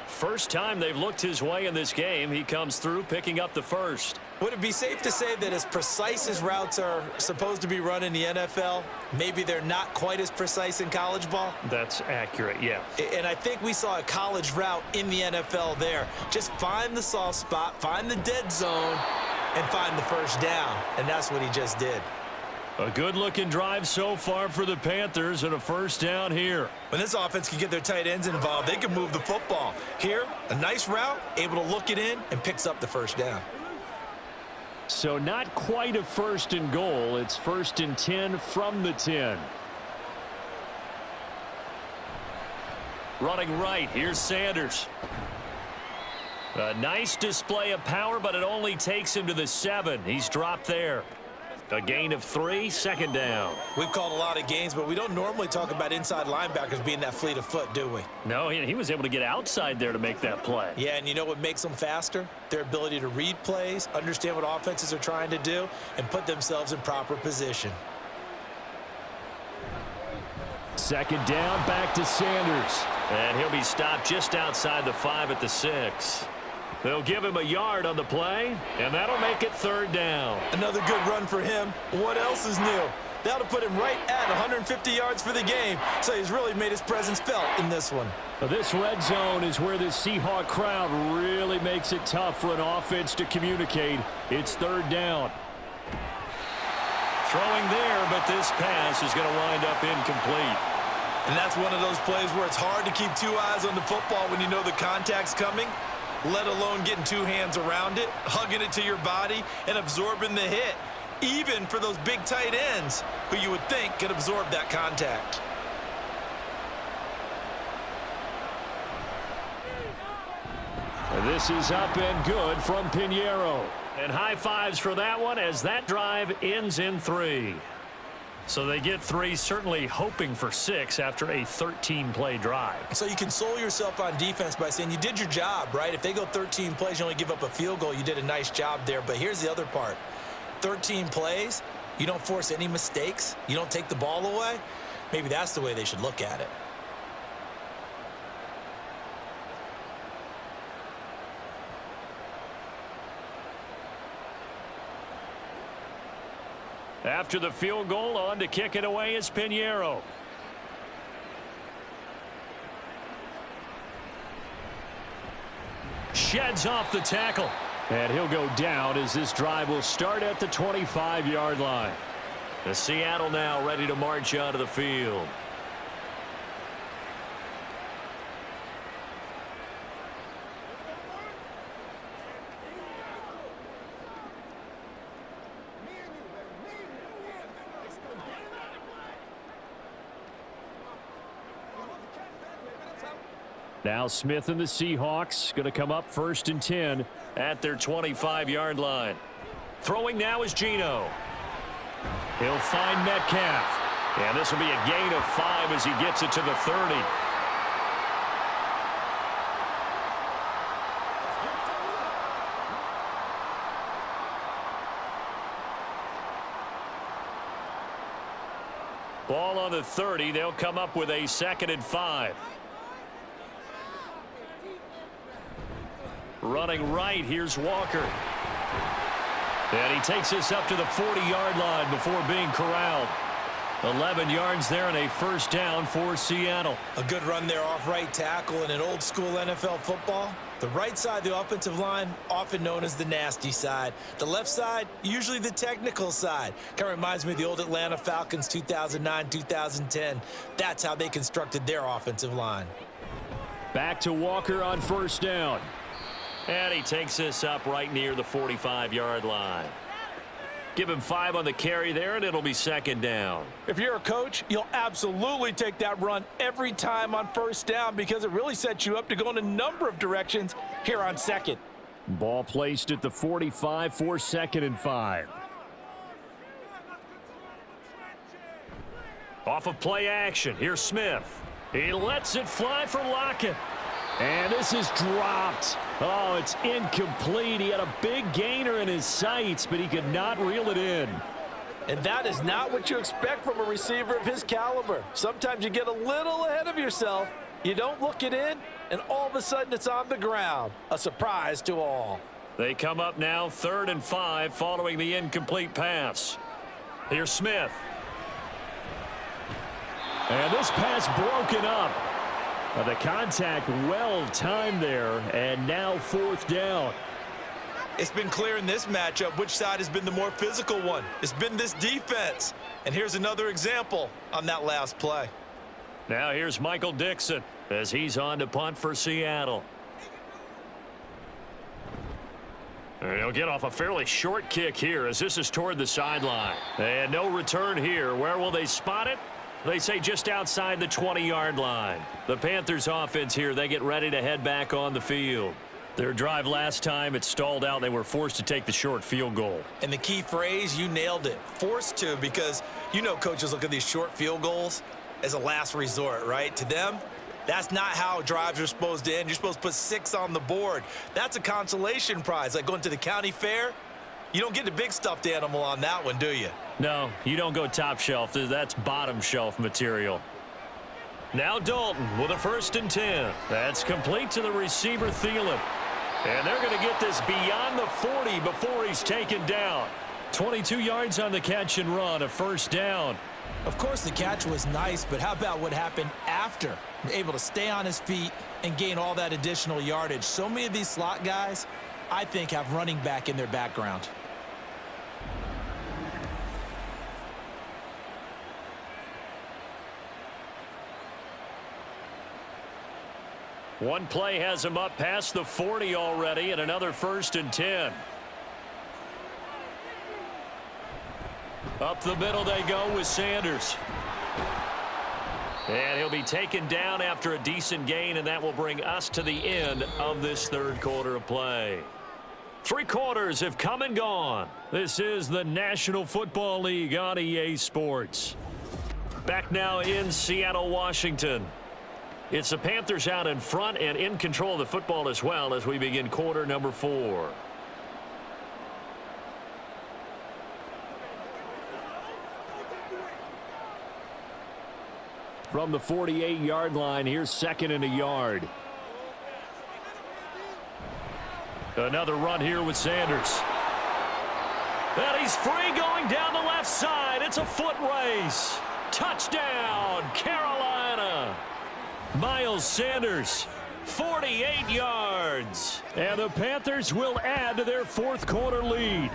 First time they've looked his way in this game. He comes through picking up the first. Would it be safe to say that as precise as routes are supposed to be run in the NFL, maybe they're not quite as precise in college ball? That's accurate, yeah. And I think we saw a college route in the NFL there. Just find the soft spot, find the dead zone, and find the first down. And that's what he just did. A good-looking drive so far for the Panthers, and a first down here. When this offense can get their tight ends involved, they can move the football. Here, a nice route, able to look it in, and picks up the first down. So not quite a 1st and goal. It's 1st and 10 from the 10. Running right, here's Sanders. A nice display of power, but it only takes him to the 7. He's dropped there. A gain of 3, 2nd down. We've called a lot of games, but we don't normally talk about inside linebackers being that fleet of foot, do we? No, he was able to get outside there to make that play. Yeah, and you know what makes them faster? Their ability to read plays, understand what offenses are trying to do, and put themselves in proper position. 2nd down, back to Sanders. And he'll be stopped just outside the 5 at the 6. They'll give him a yard on the play, and that'll make it 3rd down. Another good run for him. What else is new? That'll put him right at 150 yards for the game, so he's really made his presence felt in this one. This red zone is where the Seahawk crowd really makes it tough for an offense to communicate. It's 3rd down. Throwing there, but this pass is going to wind up incomplete. And that's one of those plays where it's hard to keep 2 eyes on the football when you know the contact's coming, let alone getting 2 hands around it, hugging it to your body, and absorbing the hit, even for those big tight ends who you would think could absorb that contact. And this is up and good from Pinheiro. And high fives for that one as that drive ends in 3. So they get 3, certainly hoping for 6 after a 13-play drive. So you console yourself on defense by saying you did your job, right? If they go 13 plays, you only give up a field goal, you did a nice job there. But here's the other part. 13 plays, you don't force any mistakes, you don't take the ball away. Maybe that's the way they should look at it. After the field goal, on to kick it away is Pinheiro. Sheds off the tackle. And he'll go down as this drive will start at the 25-yard line. The Seattle now ready to march onto the field. Now Smith and the Seahawks going to come up 1st and 10 at their 25-yard line. Throwing now is Geno. He'll find Metcalf. And this will be a gain of 5 as he gets it to the 30. the 30. They'll come up with a 2nd and 5. Running right, here's Walker. And he takes us up to the 40-yard line before being corralled. 11 yards there and a 1st down for Seattle. A good run there off right tackle in an old-school NFL football. The right side of the offensive line, often known as the nasty side. The left side, usually the technical side. Kind of reminds me of the old Atlanta Falcons 2009-2010. That's how they constructed their offensive line. Back to Walker on 1st down. And he takes us up right near the 45-yard line. Give him 5 on the carry there, and it'll be 2nd down. If you're a coach, you'll absolutely take that run every time on 1st down because it really sets you up to go in a number of directions here on 2nd. Ball placed at the 45 for 2nd and 5. Off of play action, here's Smith. He lets it fly for Lockett. And this is dropped. Oh, it's incomplete. He had a big gainer in his sights, but he could not reel it in. And that is not what you expect from a receiver of his caliber. Sometimes you get a little ahead of yourself. You don't look it in, and all of a sudden it's on the ground. A surprise to all. They come up now 3rd and 5 following the incomplete pass. Here's Smith. And this pass broken up. The contact well timed there, and now 4th down. It's been clear in this matchup which side has been the more physical one. It's been this defense. And here's another example on that last play. Now here's Michael Dixon as he's on to punt for Seattle. And he'll get off a fairly short kick here as this is toward the sideline. And no return here. Where will they spot it? They say just outside the 20-yard line. The Panthers offense here, they get ready to head back on the field. Their drive last time, it stalled out. They were forced to take the short field goal. And the key phrase, you nailed it. Forced to, because you know coaches look at these short field goals as a last resort, right? To them, that's not how drives are supposed to end. You're supposed to put 6 on the board. That's a consolation prize. Like going to the county fair, you don't get the big stuffed animal on that one, do you? No, you don't go top shelf. That's bottom shelf material. Now Dalton with a 1st and 10. That's complete to the receiver, Thielen. And they're going to get this beyond the 40 before he's taken down. 22 yards on the catch and run, a 1st down. Of course, the catch was nice, but how about what happened after? Able to stay on his feet and gain all that additional yardage. So many of these slot guys, I think, have running back in their background. One play has him up past the 40 already, and another 1st and 10. Up the middle they go with Sanders. And he'll be taken down after a decent gain, and that will bring us to the end of this 3rd quarter of play. 3 quarters have come and gone. This is the National Football League on EA Sports. Back now in Seattle, Washington. It's the Panthers out in front and in control of the football as well as we begin quarter number 4. From the 48-yard line, here's 2nd and a yard. Another run here with Sanders. And he's free going down the left side. It's a foot race. Touchdown, Carolina. Miles Sanders, 48 yards. And the Panthers will add to their 4th quarter lead.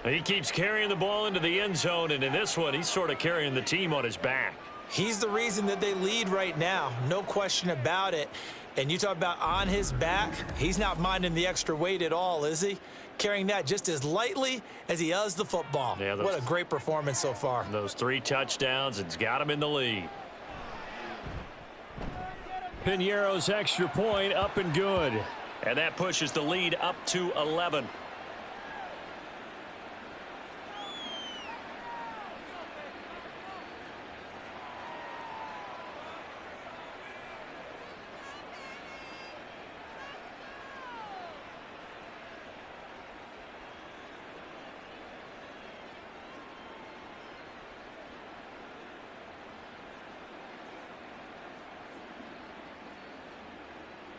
He keeps carrying the ball into the end zone, and in this one, he's sort of carrying the team on his back. He's the reason that they lead right now, no question about it. And you talk about on his back, he's not minding the extra weight at all, is he? Carrying that just as lightly as he does the football. Yeah, what a great performance so far. Those 3 touchdowns, it's got him in the lead. Piñeiro's extra point up and good. And that pushes the lead up to 11.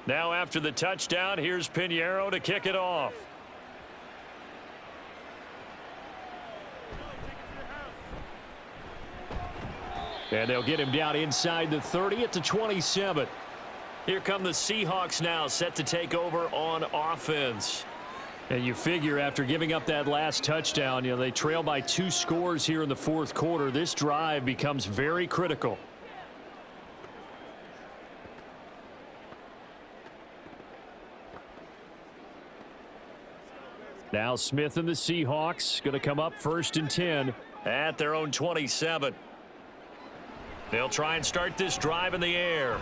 Now after the touchdown, here's Pinheiro to kick it off. And they'll get him down inside the 30 at the 27. Here come the Seahawks now, set to take over on offense. And you figure after giving up that last touchdown, they trail by 2 scores here in the fourth quarter. This drive becomes very critical. Now Smith and the Seahawks going to come up 1st and 10 at their own 27. They'll try and start this drive in the air.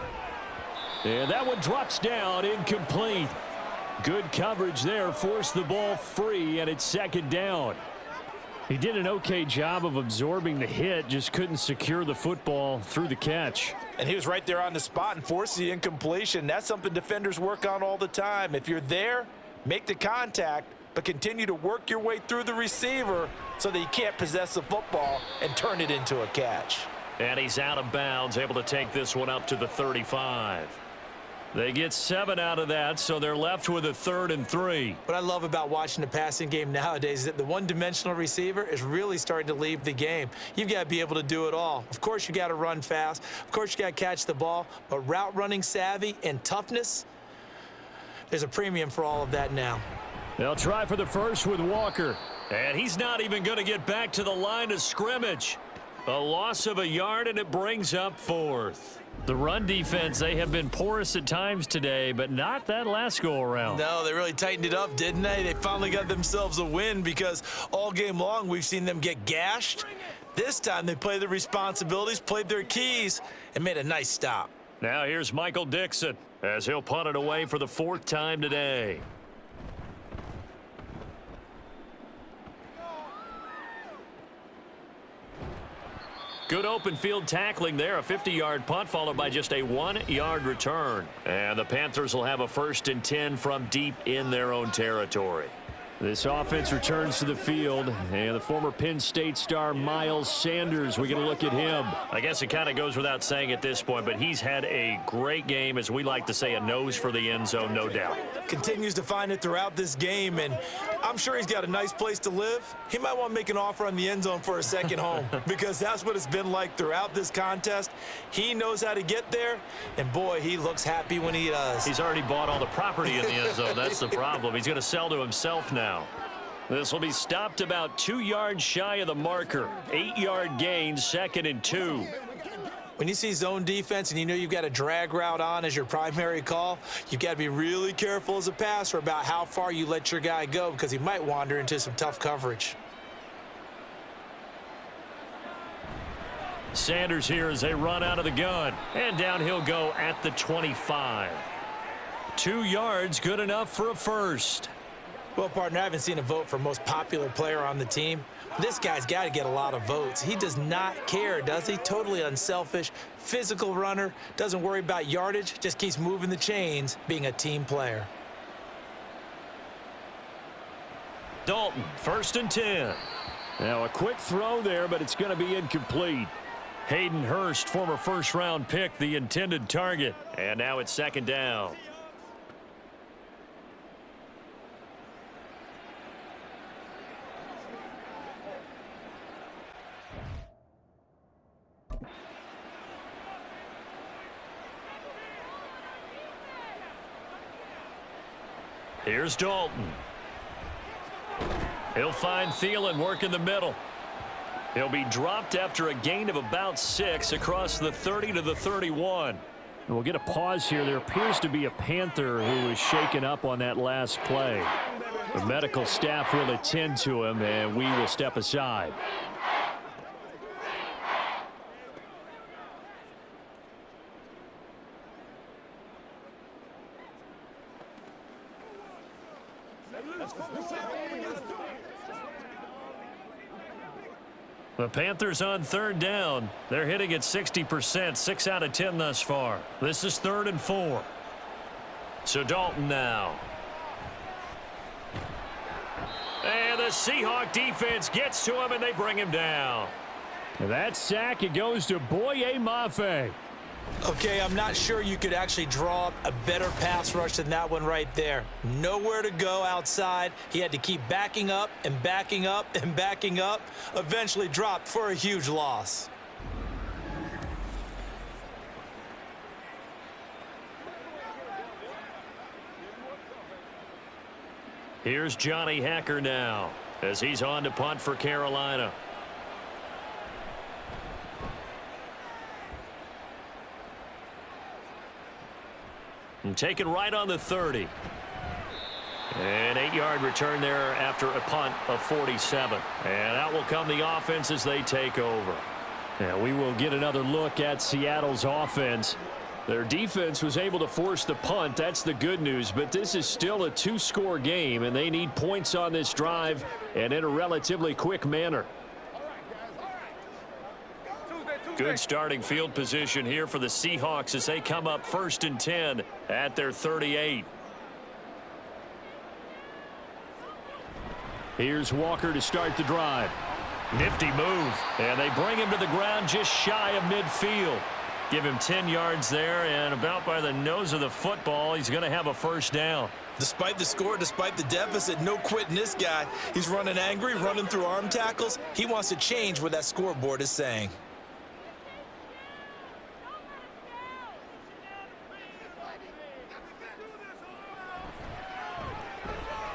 And that one drops down, incomplete. Good coverage there, forced the ball free, and it's 2nd down. He did an okay job of absorbing the hit, just couldn't secure the football through the catch. And he was right there on the spot and forced the incompletion. That's something defenders work on all the time. If you're there, make the contact, but continue to work your way through the receiver so that you can't possess the football and turn it into a catch. And he's out of bounds, able to take this one up to the 35. They get 7 out of that, so they're left with a 3rd and 3. What I love about watching the passing game nowadays is that the one-dimensional receiver is really starting to leave the game. You've got to be able to do it all. Of course, you got to run fast. Of course, you got to catch the ball. But route running savvy and toughness, there's a premium for all of that now. They'll try for the first with Walker. And he's not even going to get back to the line of scrimmage. A loss of a yard, and it brings up 4th. The run defense, they have been porous at times today, but not that last go-around. No, they really tightened it up, didn't they? They finally got themselves a win because all game long we've seen them get gashed. This time they played their responsibilities, played their keys, and made a nice stop. Now here's Michael Dixon as he'll punt it away for the 4th time today. Good open field tackling there. A 50-yard punt followed by just a 1-yard return. And the Panthers will have a 1st and 10 from deep in their own territory. This offense returns to the field, and the former Penn State star Miles Sanders, we're going to look at him. I guess it kind of goes without saying at this point, but he's had a great game, as we like to say, a nose for the end zone, no doubt. Continues to find it throughout this game, and I'm sure he's got a nice place to live. He might want to make an offer on the end zone for a second home because that's what it's been like throughout this contest. He knows how to get there, and boy, he looks happy when he does. He's already bought all the property in the end zone. That's the problem. He's going to sell to himself now. This will be stopped about 2 yards shy of the marker. 8-yard gain, 2nd and 2. When you see zone defense and you know you've got a drag route on as your primary call, you've got to be really careful as a passer about how far you let your guy go because he might wander into some tough coverage. Sanders here as they run out of the gun. And down he'll go at the 25. 2 yards, good enough for a first. Well, partner, I haven't seen a vote for most popular player on the team. This guy's got to get a lot of votes. He does not care, does he? Totally unselfish, physical runner, doesn't worry about yardage, just keeps moving the chains, being a team player. Dalton, 1st and 10. Now a quick throw there, but it's going to be incomplete. Hayden Hurst, former first-round pick, the intended target. And now it's 2nd down. Here's Dalton. He'll find Thielen working the middle. He'll be dropped after a gain of about 6 across the 30 to the 31. We'll get a pause here. There appears to be a Panther who was shaken up on that last play. The medical staff will attend to him, and we will step aside. The Panthers on 3rd down. They're hitting at 60%, 6 out of 10 thus far. This is 3rd and 4. So Dalton now. And the Seahawk defense gets to him, and they bring him down. And that sack, it goes to Boye Mafe. Okay, I'm not sure you could actually draw up a better pass rush than that one right there. Nowhere to go outside. He had to keep backing up and backing up and backing up. Eventually dropped for a huge loss. Here's Johnny Hacker now as he's on to punt for Carolina. And taken right on the 30. An 8-yard return there after a punt of 47. And out will come the offense as they take over. Now we will get another look at Seattle's offense. Their defense was able to force the punt. That's the good news. But this is still a 2-score game, and they need points on this drive and in a relatively quick manner. Good starting field position here for the Seahawks as they come up 1st and 10 at their 38. Here's Walker to start the drive. Nifty move, and they bring him to the ground just shy of midfield. Give him 10 yards there, and about by the nose of the football, he's going to have a first down. Despite the score, despite the deficit, no quitting this guy. He's running angry, running through arm tackles. He wants to change what that scoreboard is saying.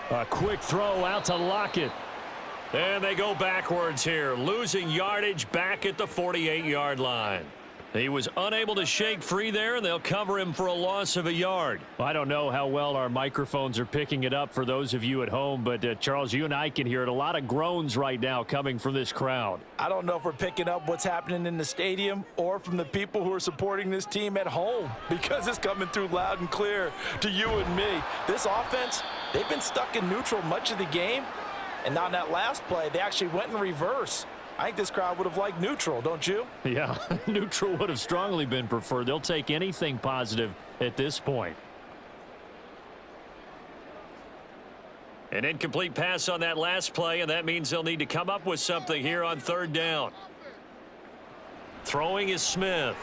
A quick throw out to Lockett. And they go backwards here, losing yardage back at the 48-yard line. He was unable to shake free there, and they'll cover him for a loss of a yard. I don't know how well our microphones are picking it up for those of you at home, but Charles, you and I can hear it. A lot of groans right now coming from this crowd. I don't know if we're picking up what's happening in the stadium or from the people who are supporting this team at home, because it's coming through loud and clear to you and me. This offense, they've been stuck in neutral much of the game, and on that last play, they actually went in reverse. I think this crowd would have liked neutral, don't you? Yeah, neutral would have strongly been preferred. They'll take anything positive at this point. An incomplete pass on that last play, and that means they'll need to come up with something here on 3rd down. Throwing is Smith.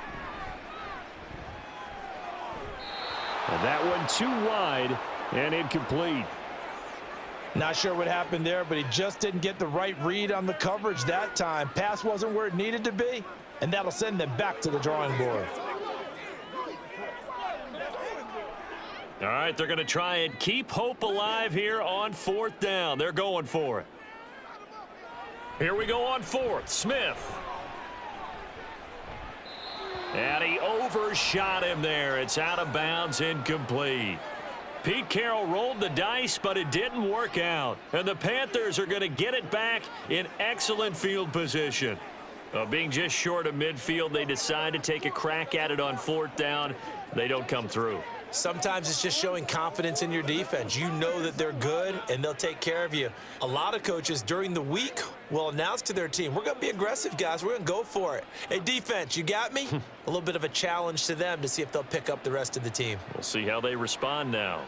And that one too wide and incomplete. Not sure what happened there, but he just didn't get the right read on the coverage that time. Pass wasn't where it needed to be, and that'll send them back to the drawing board. All right, they're going to try and keep hope alive here on 4th down. They're going for it. Here we go on 4th. Smith. And he overshot him there. It's out of bounds, incomplete. Pete Carroll rolled the dice, but it didn't work out. And the Panthers are going to get it back in excellent field position. Being just short of midfield, they decide to take a crack at it on 4th down. They don't come through. Sometimes it's just showing confidence in your defense. You know that they're good, and they'll take care of you. A lot of coaches during the week will announce to their team, we're going to be aggressive, guys. We're going to go for it. Hey, defense, you got me? A little bit of a challenge to them to see if they'll pick up the rest of the team. We'll see how they respond now.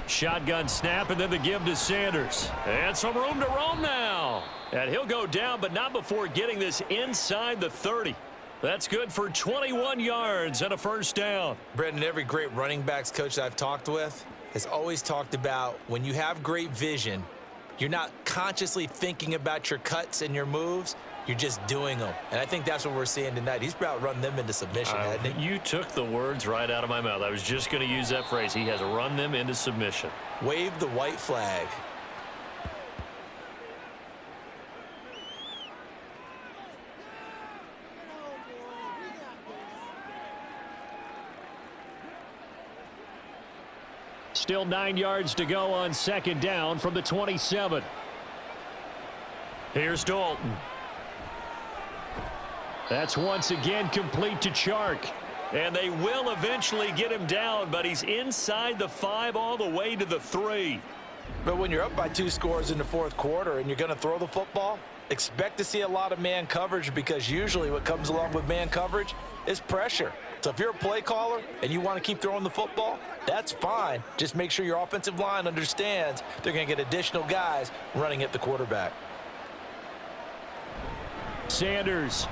Shotgun snap, and then the give to Sanders. And some room to roam now. And he'll go down, but not before getting this inside the 30. That's good for 21 yards and a first down. Brendan, every great running backs coach that I've talked with has always talked about when you have great vision, you're not consciously thinking about your cuts and your moves. You're just doing them. And I think that's what we're seeing tonight. He's about run them into submission, hasn't he? You took the words right out of my mouth. I was just going to use that phrase. He has run them into submission. Wave the white flag. Still 9 yards to go on 2nd down from the 27. Here's Dalton. That's once again complete to Chark. And they will eventually get him down, but he's inside the 5 all the way to the 3. But when you're up by 2 scores in the 4th quarter and you're going to throw the football, expect to see a lot of man coverage, because usually what comes along with man coverage is pressure. So if you're a play caller and you want to keep throwing the football, that's fine. Just make sure your offensive line understands they're going to get additional guys running at the quarterback. Sanders.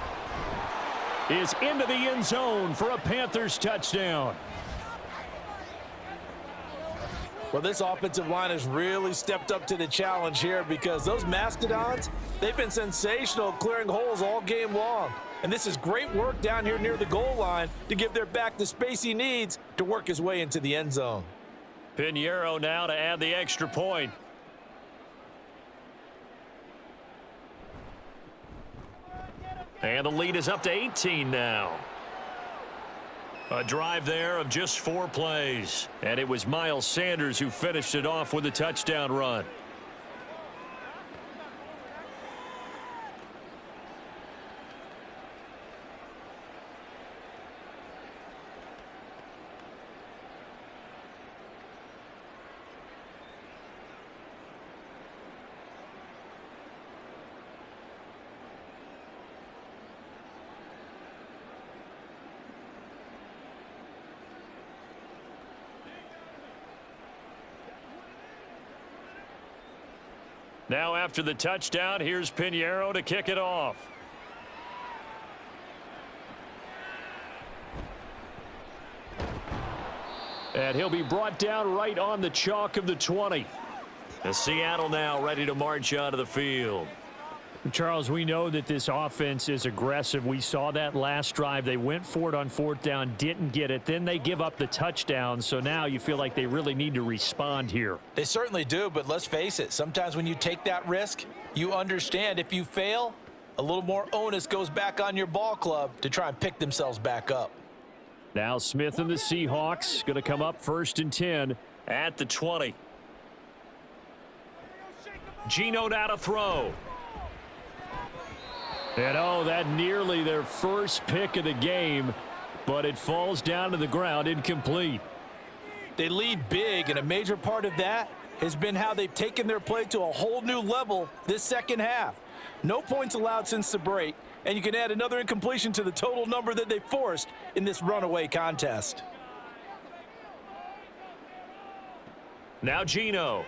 is into the end zone for a Panthers touchdown. Well, this offensive line has really stepped up to the challenge here because those Mastodons, they've been sensational clearing holes all game long. And this is great work down here near the goal line to give their back the space he needs to work his way into the end zone. Pinheiro now to add the extra point. And the lead is up to 18 now. A drive there of just 4 plays. And it was Miles Sanders who finished it off with a touchdown run. Now after the touchdown, here's Pinheiro to kick it off. And he'll be brought down right on the chalk of the 20. And Seattle now ready to march onto the field. Charles, we know that this offense is aggressive. We saw that last drive. They went for it on 4th down, didn't get it. Then they give up the touchdown. So now you feel like they really need to respond here. They certainly do, but let's face it. Sometimes when you take that risk, you understand if you fail, a little more onus goes back on your ball club to try and pick themselves back up. Now Smith and the Seahawks going to come up 1st and 10 at the 20. Geno now to throw. And oh, that nearly their first pick of the game, but it falls down to the ground incomplete. They lead big, and a major part of that has been how they've taken their play to a whole new level this second half. No points allowed since the break, and you can add another incompletion to the total number that they forced in this runaway contest. Now Geno.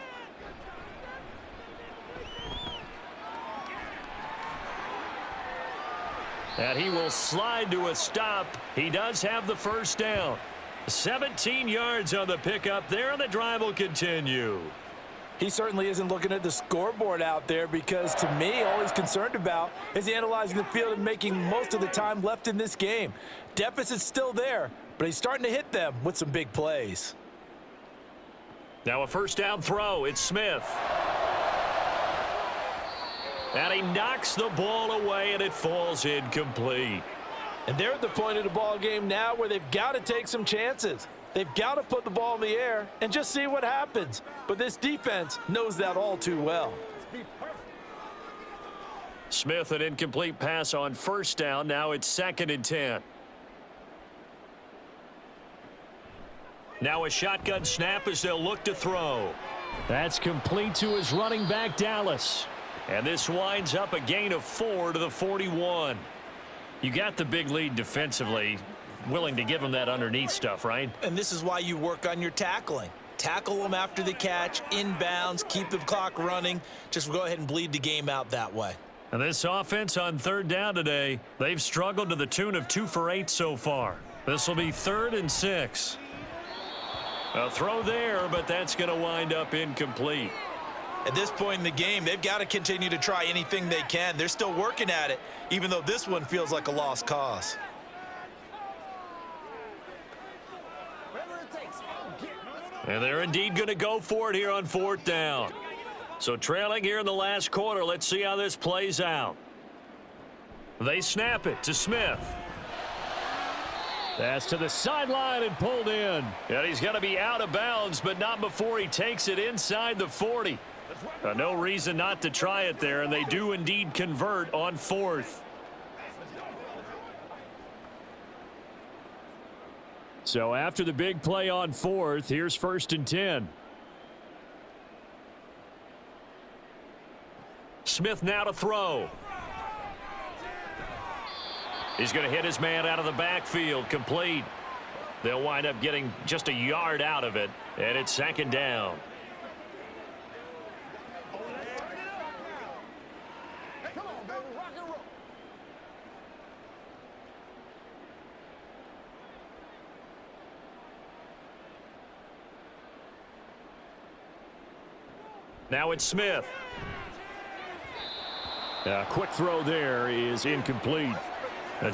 And he will slide to a stop. He does have the first down. 17 yards on the pickup there, and the drive will continue. He certainly isn't looking at the scoreboard out there because, to me, all he's concerned about is analyzing the field and making most of the time left in this game. Deficit's still there, but he's starting to hit them with some big plays. Now a first down throw. It's Smith. And he knocks the ball away, and it falls incomplete. And they're at the point of the ball game now where they've got to take some chances. They've got to put the ball in the air and just see what happens. But this defense knows that all too well. Smith, an incomplete pass on first down. Now it's 2nd and 10. Now a shotgun snap as they'll look to throw. That's complete to his running back, Dallas. And this winds up a gain of 4 to the 41. You got the big lead defensively. Willing to give them that underneath stuff, right? And this is why you work on your tackling. Tackle them after the catch, inbounds, keep the clock running. Just go ahead and bleed the game out that way. And this offense on 3rd down today, they've struggled to the tune of 2 for 8 so far. This will be 3rd and 6. A throw there, but that's going to wind up incomplete. At this point in the game, they've got to continue to try anything they can. They're still working at it, even though this one feels like a lost cause. And they're indeed going to go for it here on 4th down. So trailing here in the last quarter, let's see how this plays out. They snap it to Smith. That's to the sideline and pulled in. And he's going to be out of bounds, but not before he takes it inside the 40. No reason not to try it there, and they do indeed convert on 4th. So after the big play on 4th, here's 1st and 10. Smith now to throw. He's going to hit his man out of the backfield, complete. They'll wind up getting just a yard out of it, and it's 2nd down. Now it's Smith. Quick throw there is incomplete.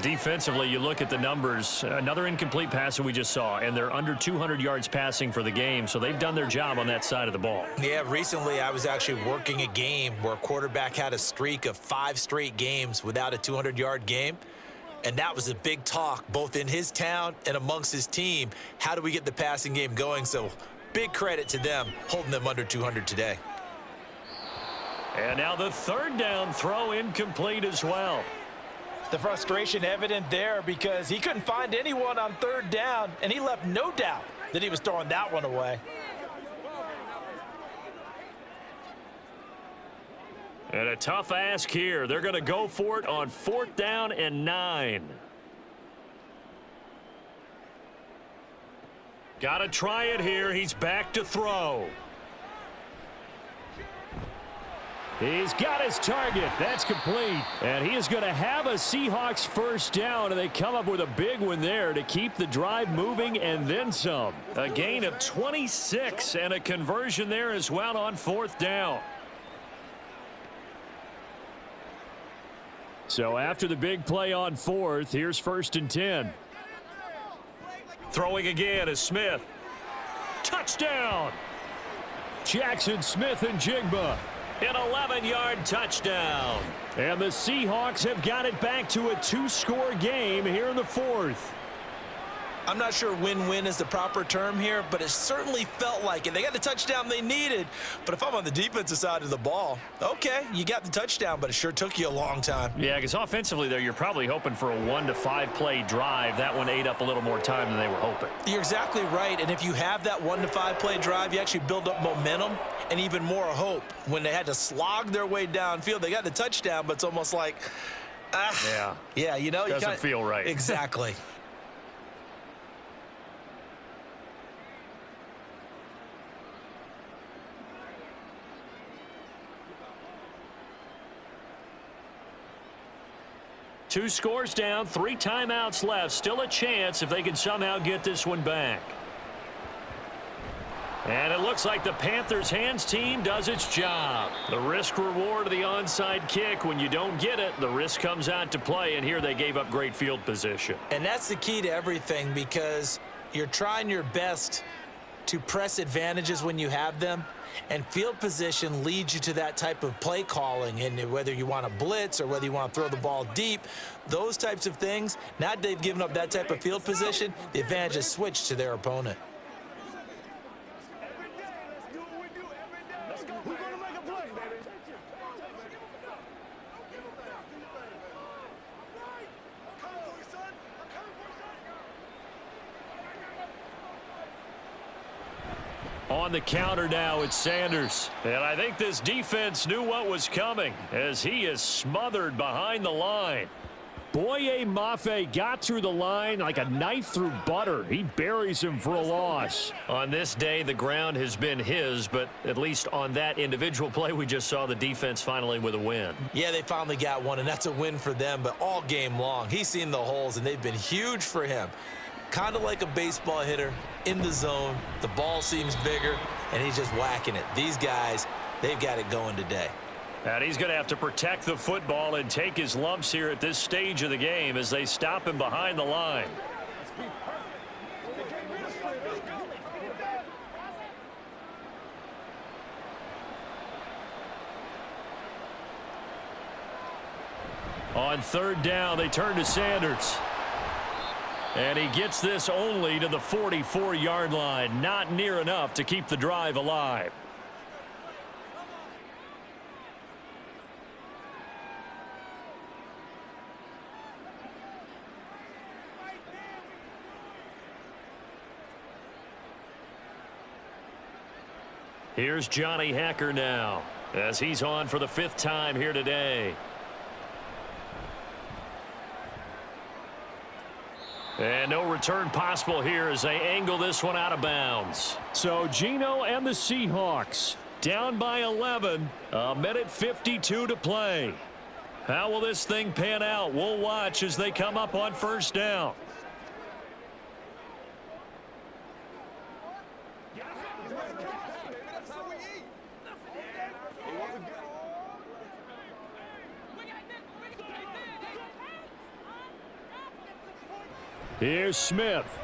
Defensively, you look at the numbers. Another incomplete pass that we just saw, and they're under 200 yards passing for the game, so they've done their job on that side of the ball. Yeah, recently I was actually working a game where a quarterback had a streak of 5 straight games without a 200-yard game, and that was a big talk both in his town and amongst his team. How do we get the passing game going? So big credit to them holding them under 200 today. And now the third down throw incomplete as well. The frustration evident there because he couldn't find anyone on third down, and he left no doubt that he was throwing that one away. And a tough ask here. They're going to go for it on 4th down and 9. Got to try it here. He's back to throw. He's got his target. That's complete. And he is going to have a Seahawks first down, and they come up with a big one there to keep the drive moving and then some. A gain of 26 and a conversion there as well on 4th down. So after the big play on 4th, here's 1st and 10. Throwing again is Smith. Touchdown! Jackson Smith and Jigba. An 11-yard touchdown. And the Seahawks have got it back to a 2-score game here in the 4th. I'm not sure win-win is the proper term here, but it certainly felt like it. They got the touchdown they needed, but if I'm on the defensive side of the ball, okay, you got the touchdown, but it sure took you a long time. Yeah, because offensively there, you're probably hoping for a 1 to 5 play drive. That one ate up a little more time than they were hoping. You're exactly right, and if you have that 1 to 5 play drive, you actually build up momentum and even more hope. When they had to slog their way downfield, they got the touchdown, but it's almost like, yeah, you know, doesn't feel right. Exactly. Two scores down, 3 timeouts left. Still a chance if they can somehow get this one back. And it looks like the Panthers hands team does its job. The risk reward of the onside kick. When you don't get it, the risk comes out to play, and here they gave up great field position. And that's the key to everything, because you're trying your best to press advantages when you have them, and field position leads you to that type of play calling. And whether you want to blitz or whether you want to throw the ball deep, those types of things, now that they've given up that type of field position, the advantage is switched to their opponent. On the counter now, it's Sanders. And I think this defense knew what was coming as he is smothered behind the line. Boye Mafe got through the line like a knife through butter. He buries him for a loss. On this day, the ground has been his, but at least on that individual play, we just saw the defense finally with a win. Yeah, they finally got one, and that's a win for them, but all game long, he's seen the holes, and they've been huge for him. Kind of like a baseball hitter in the zone. The ball seems bigger, and he's just whacking it. These guys, they've got it going today. And he's going to have to protect the football and take his lumps here at this stage of the game as they stop him behind the line. On 3rd down, they turn to Sanders. And he gets this only to the 44-yard line. Not near enough to keep the drive alive. Here's Johnny Hacker now as he's on for the 5th time here today. And no return possible here as they angle this one out of bounds. So Geno and the Seahawks down by 11. 1:52 to play. How will this thing pan out? We'll watch as they come up on 1st down. Here's Smith.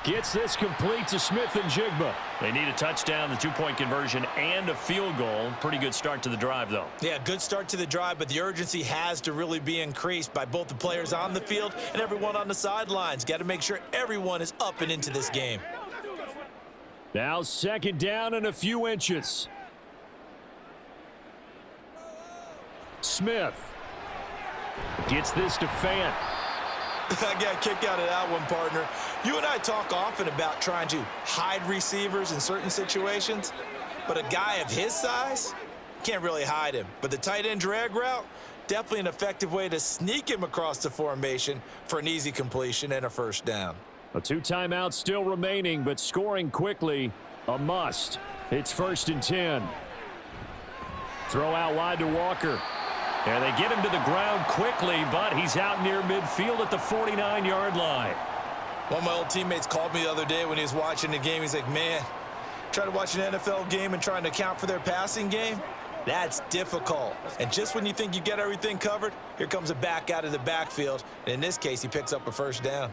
Gets this complete to Smith and Jigba. They need a touchdown, the two-point conversion, and a field goal. Pretty good start to the drive, though. Yeah, good start to the drive, but the urgency has to really be increased by both the players on the field and everyone on the sidelines. Got to make sure everyone is up and into this game. Now second down and a few inches. Smith gets this to Fant. I got a kick out of that one, partner. You and I talk often about trying to hide receivers in certain situations, but a guy of his size can't really hide him. But the tight end drag route, definitely an effective way to sneak him across the formation for an easy completion and a first down. A 2 timeouts still remaining, but scoring quickly, a must. It's 1st and 10. Throw out wide to Walker. And they get him to the ground quickly, but he's out near midfield at the 49-yard line. One of my old teammates called me the other day when he was watching the game. He's like, man, trying to watch an NFL game and trying to account for their passing game, that's difficult. And just when you think you get everything covered, here comes a back out of the backfield. And in this case, he picks up a first down.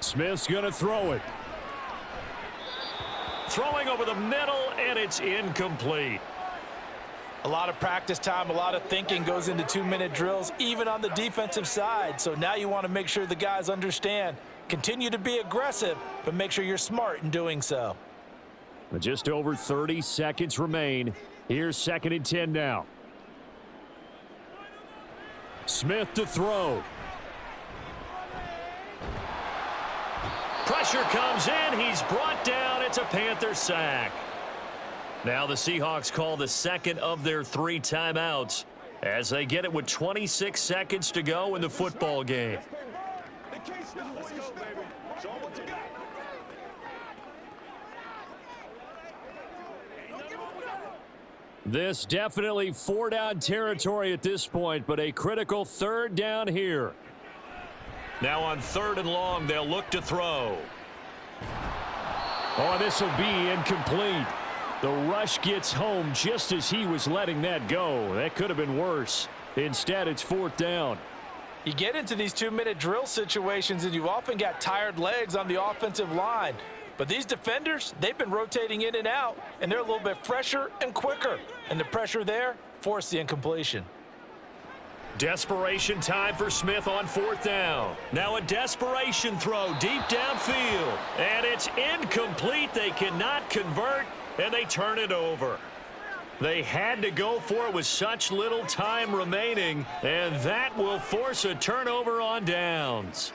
Smith's going to throw it. Throwing over the middle, and it's incomplete. A lot of practice time, a lot of thinking goes into 2-minute drills, even on the defensive side. So now you want to make sure the guys understand. Continue to be aggressive, but make sure you're smart in doing so. Just over 30 seconds remain. Here's 2nd and 10 now. Smith to throw. Pressure comes in. He's brought down. It's a Panther sack. Now the Seahawks call the second of their 3 timeouts as they get it with 26 seconds to go in the football game. This definitely 4-down territory at this point, but a critical 3rd down here. Now on 3rd and long, they'll look to throw. Oh, this will be incomplete. The rush gets home just as he was letting that go. That could have been worse. Instead, it's 4th down. You get into these 2-minute drill situations, and you've often got tired legs on the offensive line. But these defenders, they've been rotating in and out, and they're a little bit fresher and quicker. And the pressure there forced the incompletion. Desperation time for Smith on 4th down. Now a desperation throw deep downfield. And it's incomplete. They cannot convert, and they turn it over. They had to go for it with such little time remaining, and that will force a turnover on downs.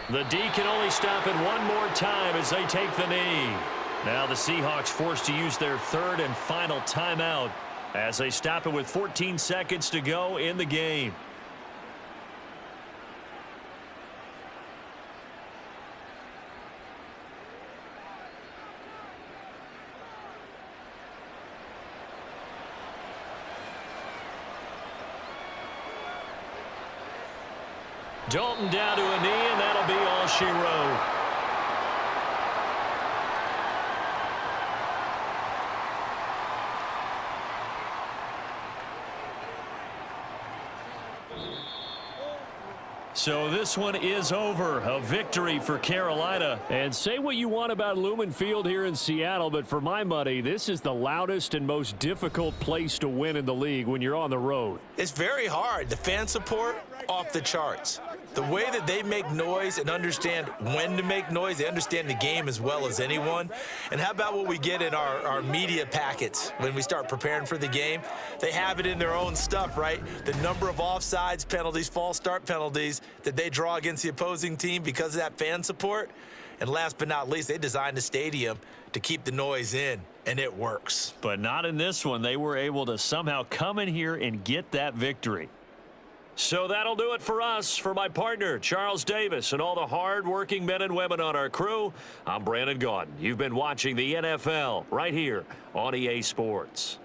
The D can only stop it one more time as they take the knee. Now the Seahawks forced to use their 3rd and final timeout as they stop it with 14 seconds to go in the game. Dalton down to a knee, and that'll be all she wrote. So this one is over. A victory for Carolina. And say what you want about Lumen Field here in Seattle, but for my money, this is the loudest and most difficult place to win in the league when you're on the road. It's very hard. The fan support, off the charts. The way that they make noise and understand when to make noise, they understand the game as well as anyone. And how about what we get in our media packets when we start preparing for the game? They have it in their own stuff, right? The number of offsides penalties, false start penalties that they draw against the opposing team because of that fan support. And last but not least, they designed the stadium to keep the noise in, and it works. But not in this one. They were able to somehow come in here and get that victory. So that'll do it for us. For my partner, Charles Davis, and all the hard-working men and women on our crew, I'm Brandon Gaudin. You've been watching the NFL right here on EA Sports.